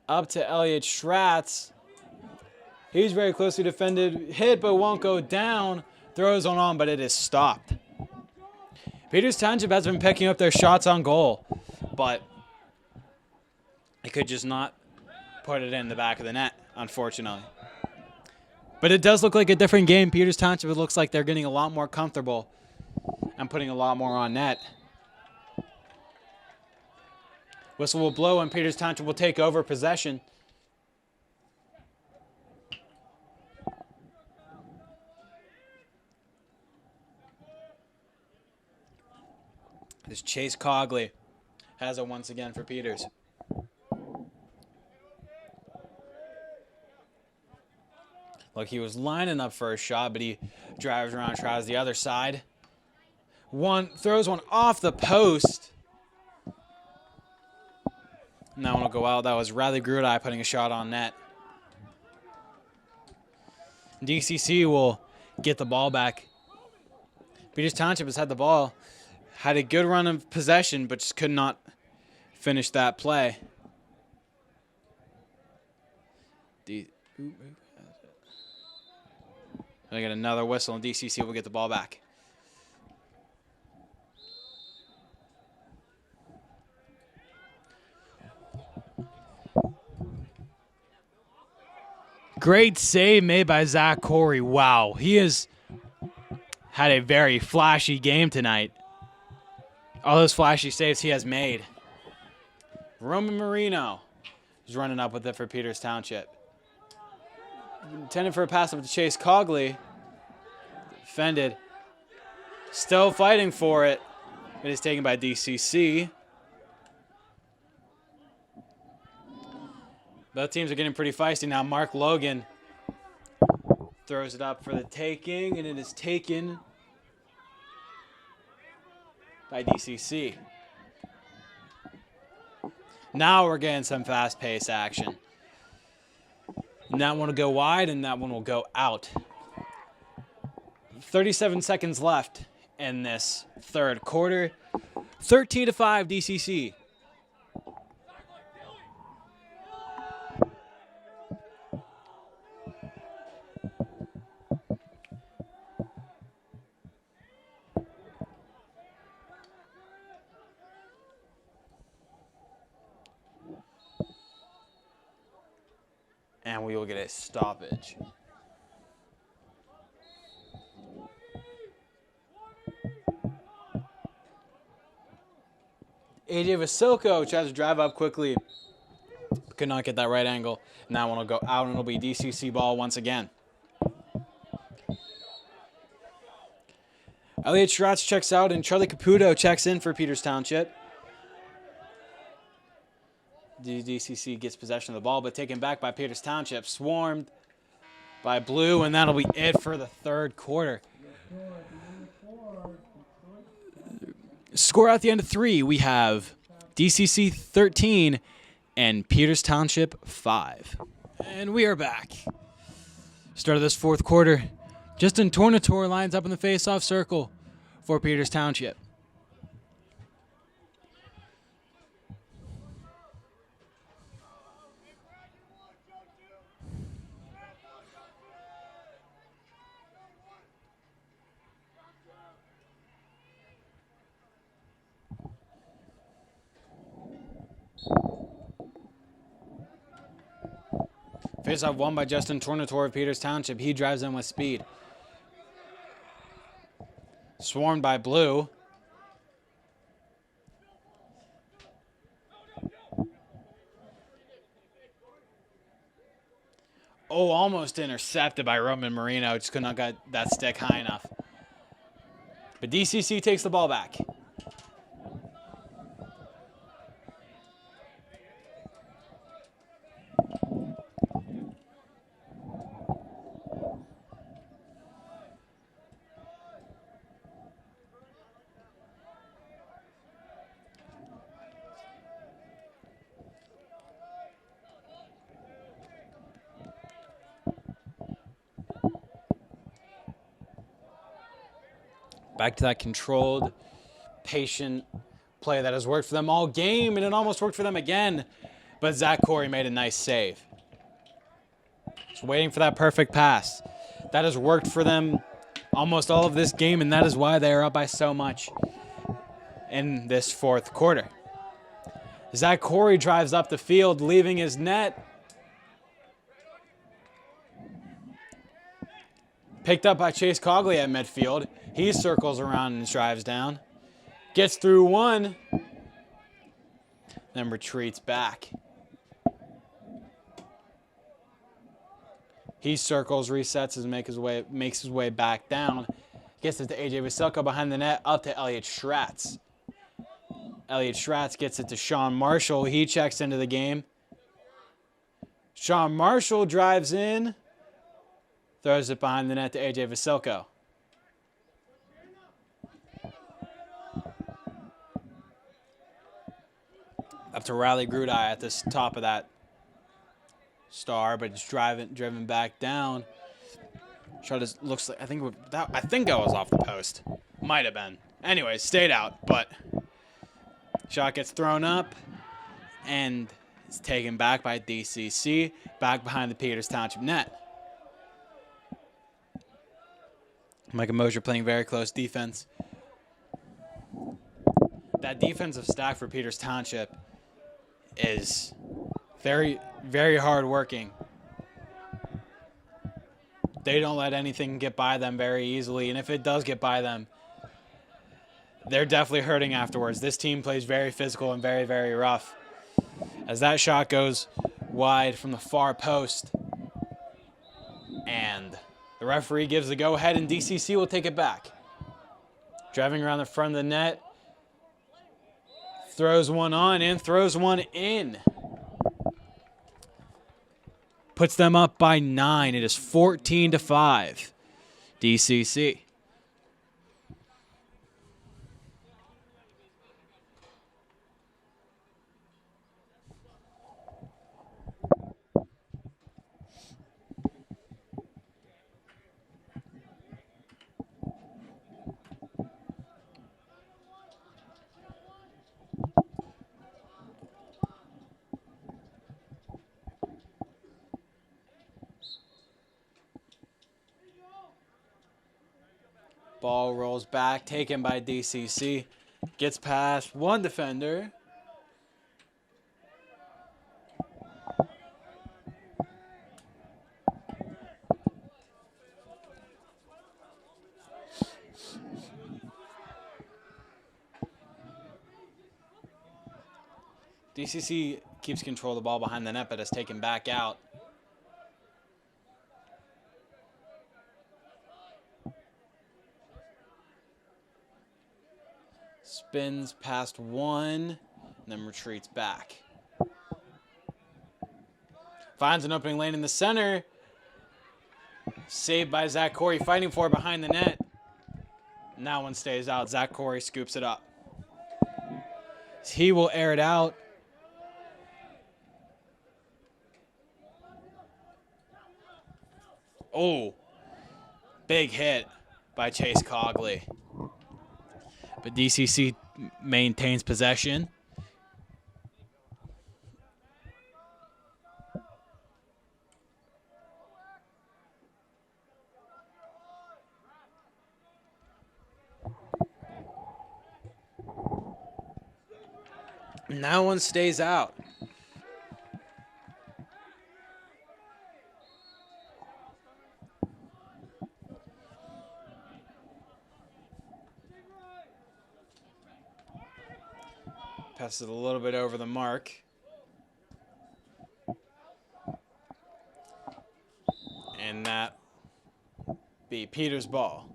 Up to Elliot Schratz. He's very closely defended. Hit, but won't go down. Throws one on, but it is stopped. Peters Township has been picking up their shots on goal, but they could just not put it in the back of the net, unfortunately. But it does look like a different game. Peters Township, it looks like they're getting a lot more comfortable and putting a lot more on net. Whistle will blow and Peters Township will take over possession. This Chase Cogley has it once again for Peters. Look, he was lining up for a shot, but he drives around, tries the other side. Throws one off the post. And that one will go out. That was Riley Grudai putting a shot on net. DCC will get the ball back. Peters Township has had the ball. Had a good run of possession, but just could not finish that play. I get another whistle, and DCC will get the ball back. Great save made by Zach Corey. Wow, he has had a very flashy game tonight. All those flashy saves he has made. Roman Marino is running up with it for Peters Township. Intended for a pass up to Chase Cogley. Defended Still fighting for it. It is taken by DCC. Both teams are getting pretty feisty now. Mark Logan throws it up for the taking, and it is taken by DCC. Now we're getting some fast-paced action. And that one will go wide, and that one will go out. 37 seconds left in this third quarter. 13-5 DCC. And we will get a stoppage. AJ Vasilko tries to drive up quickly. Could not get that right angle. And that one will go out, and it'll be DCC ball once again. Elliot Schratz checks out, and Charlie Caputo checks in for Peters Township. DCC gets possession of the ball, but taken back by Peters Township. Swarmed by Blue, and that'll be it for the third quarter. Score at the end of 3, we have DCC 13 and Peters Township 5. And we are back. Start of this fourth quarter. Justin Tornator lines up in the face-off circle for Peters Township. Face-off won by Justin Tornator of Peters Township. He drives in with speed. Swarmed by Blue. Oh, almost intercepted by Roman Marino. Just could not get that stick high enough. But DCC takes the ball back. Back to that controlled, patient play that has worked for them all game, and it almost worked for them again. But Zach Corey made a nice save. Just waiting for that perfect pass. That has worked for them almost all of this game, and that is why they are up by so much in this fourth quarter. Zach Corey drives up the field, leaving his net. Picked up by Chase Cogley at midfield. He circles around and drives down. Gets through one. Then retreats back. He circles, resets, and makes his way back down. Gets it to AJ Vasilko behind the net, up to Elliot Schratz. Elliot Schratz gets it to Sean Marshall. He checks into the game. Sean Marshall drives in. Throws it behind the net to AJ Vasilko. Up to Riley Grudai at the top of that star, but it's driven back down. Shot looks like I think that was off the post. Might have been. Anyways, stayed out, but shot gets thrown up and it's taken back by DCC, back behind the Peters Township net. Micah Mosier playing very close defense. That defensive stack for Peters Township is very, very hard working. They don't let anything get by them very easily, and if it does get by them, they're definitely hurting afterwards. This team plays very physical and very, very rough. As that shot goes wide from the far post, and the referee gives the go-ahead, and DCC will take it back. Driving around the front of the net. Throws one on and throws one in. Puts them up by 9. It is 14-5. DCC. Ball rolls back, taken by DCC. Gets past one defender. DCC keeps control of the ball behind the net, but is taken back out. Spins past one, and then retreats back. Finds an opening lane in the center. Saved by Zach Corey, fighting for it behind the net. And that one stays out. Zach Corey scoops it up. He will air it out. Oh, big hit by Chase Cogley. But DCC maintains possession. And that one stays out. Passes it a little bit over the mark. And that be Peter's ball.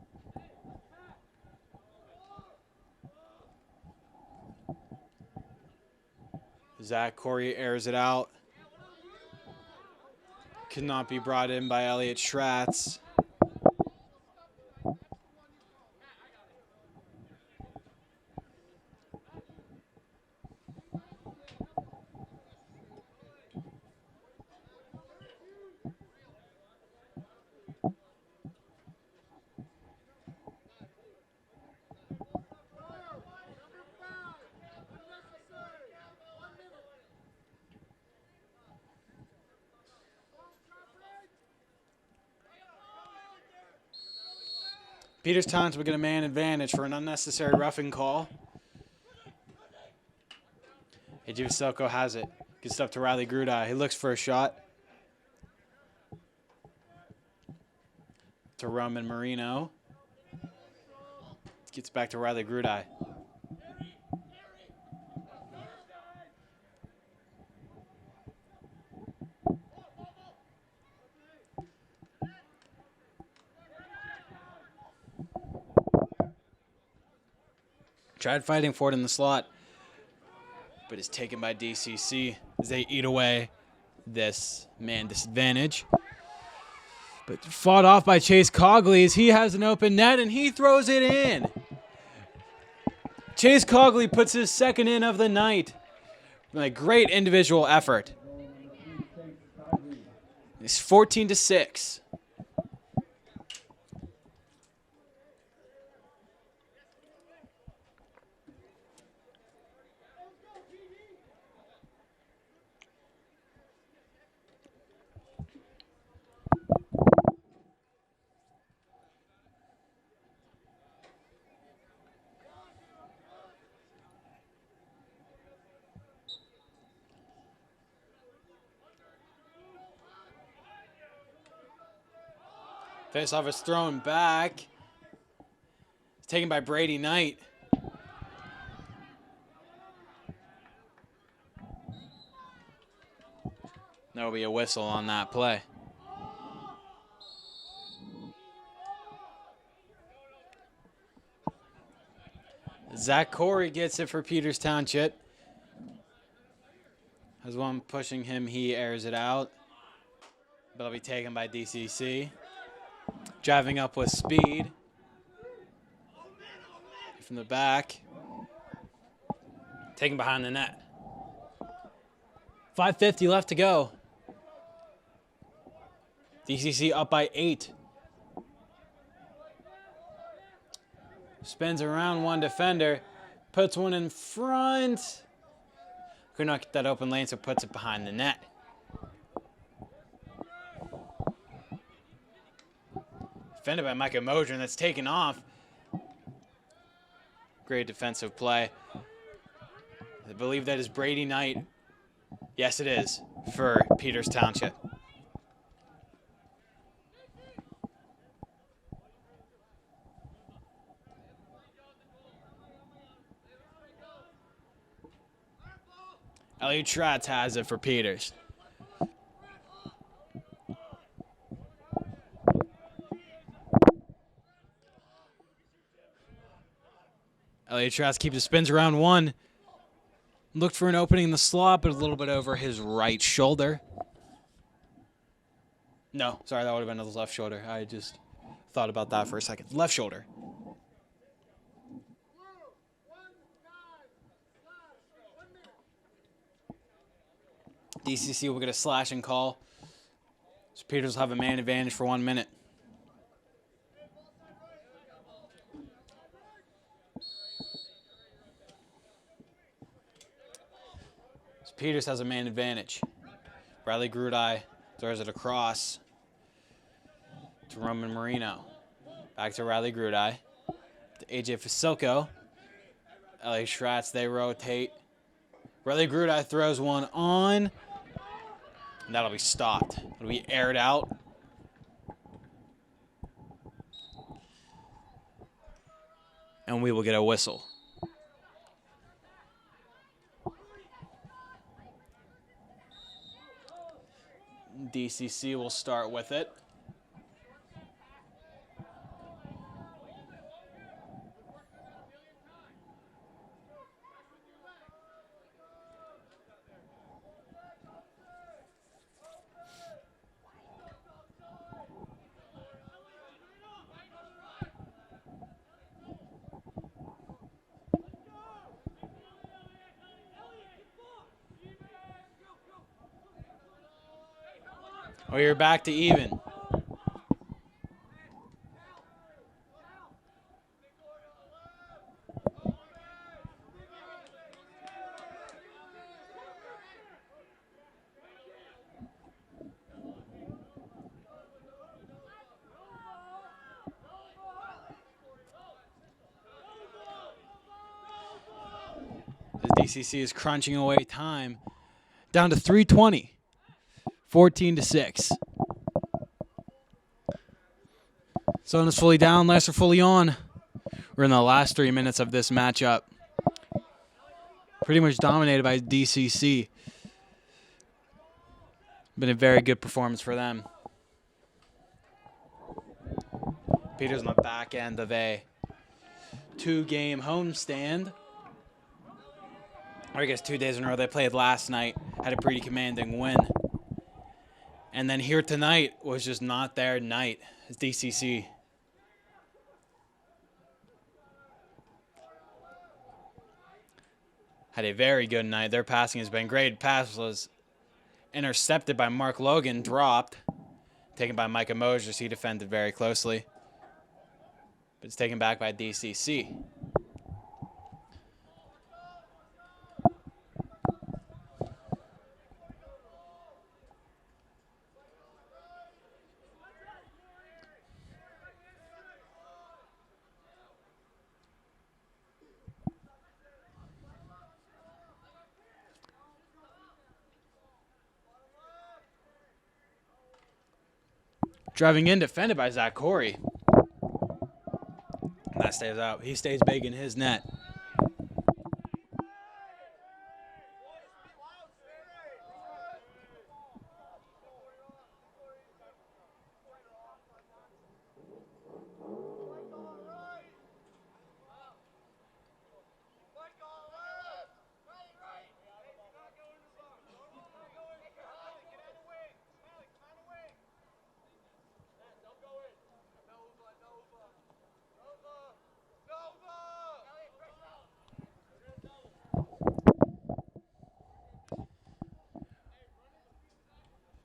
Zach Corey airs it out. Could not be brought in by Elliot Schratz. Peters Township will get a man advantage for an unnecessary roughing call. Selko has it. Gets up to Riley Grudai. He looks for a shot. To Roman Marino. Gets back to Riley Grudai. Tried fighting for it in the slot, but is taken by DCC as they eat away this man disadvantage. But fought off by Chase Cogley as he has an open net and he throws it in. Chase Cogley puts his second in of the night. A great individual effort. It's 14-6. Faceoff is thrown back. It's taken by Brady Knight. There will be a whistle on that play. Zach Corey gets it for Peters Township. As one pushing him, he airs it out. But it'll be taken by DCC. Driving up with speed. From the back. Taken behind the net. 5:50 left to go. DCC up by 8. Spins around one defender. Puts one in front. Could not get that open lane, so puts it behind the net. Defended by Micah Moser, and that's taken off. Great defensive play. I believe that is Brady Knight. Yes, it is, for Peters Township. Elliot Schratz has it for Peters. Elliot Schratz keeps the spins around one. Looked for an opening in the slot, but a little bit over his right shoulder. No, sorry, that would have been his left shoulder. I just thought about that for a second. Left shoulder. DCC will get a slashing call. So Peters will have a man advantage for 1 minute. So Peters has a man advantage. Bradley Grudai throws it across to Roman Marino. Back to Riley Grudai. To AJ Fasilko. Elliot Schratz, they rotate. Riley Grudai throws one on. And that'll be stopped. It'll be aired out. And we will get a whistle. DCC will start with it. We're back to even. The DCC is crunching away time. Down to 3:20. 14-6. Zone is fully down, lights are fully on. We're in the last 3 minutes of this matchup. Pretty much dominated by DCC. Been a very good performance for them. Peters on the back end of a 2-game homestand. Or I guess 2 days in a row. They played last night, had a pretty commanding win. And then here tonight was just not their night. It's DCC. Had a very good night. Their passing has been great. Pass was intercepted by Mark Logan, dropped. Taken by Micah Moses. He defended very closely. But it's taken back by DCC. Driving in, defended by Zach Corey. That stays out. He stays big in his net.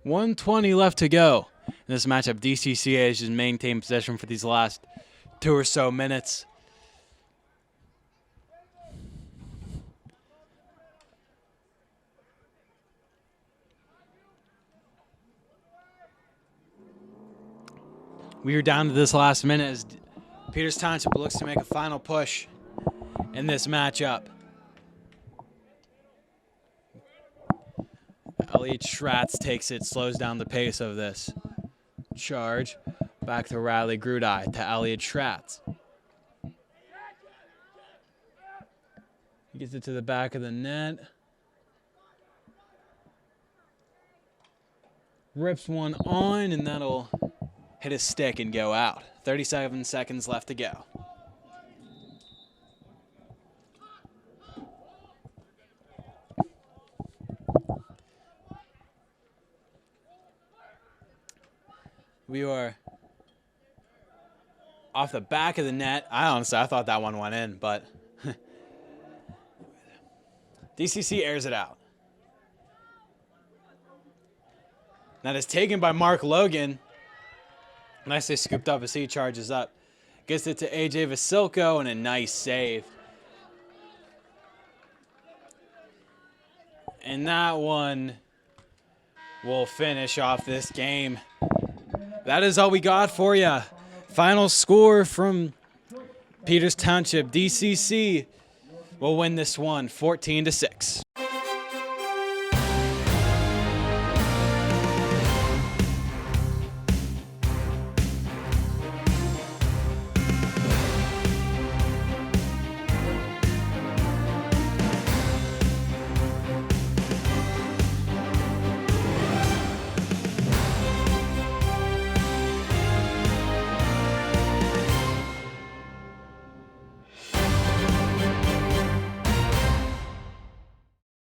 1:20 left to go in this matchup. DCCA has just maintained possession for these last 2 or so minutes. We are down to this last minute as Peters Township looks to make a final push in this matchup. Elliot Schratz takes it, slows down the pace of this charge. Back to Riley Grudai, to Elliot Schratz. He gets it to the back of the net. Rips one on, and that'll hit a stick and go out. 37 seconds left to go. We were off the back of the net. I thought that one went in, but DCC airs it out. That is taken by Mark Logan. Nicely scooped up as he charges up. Gets it to AJ Vasilko, and a nice save. And that one will finish off this game. That is all we got for you. Final score from Peters Township. DCC will win this one 14-6.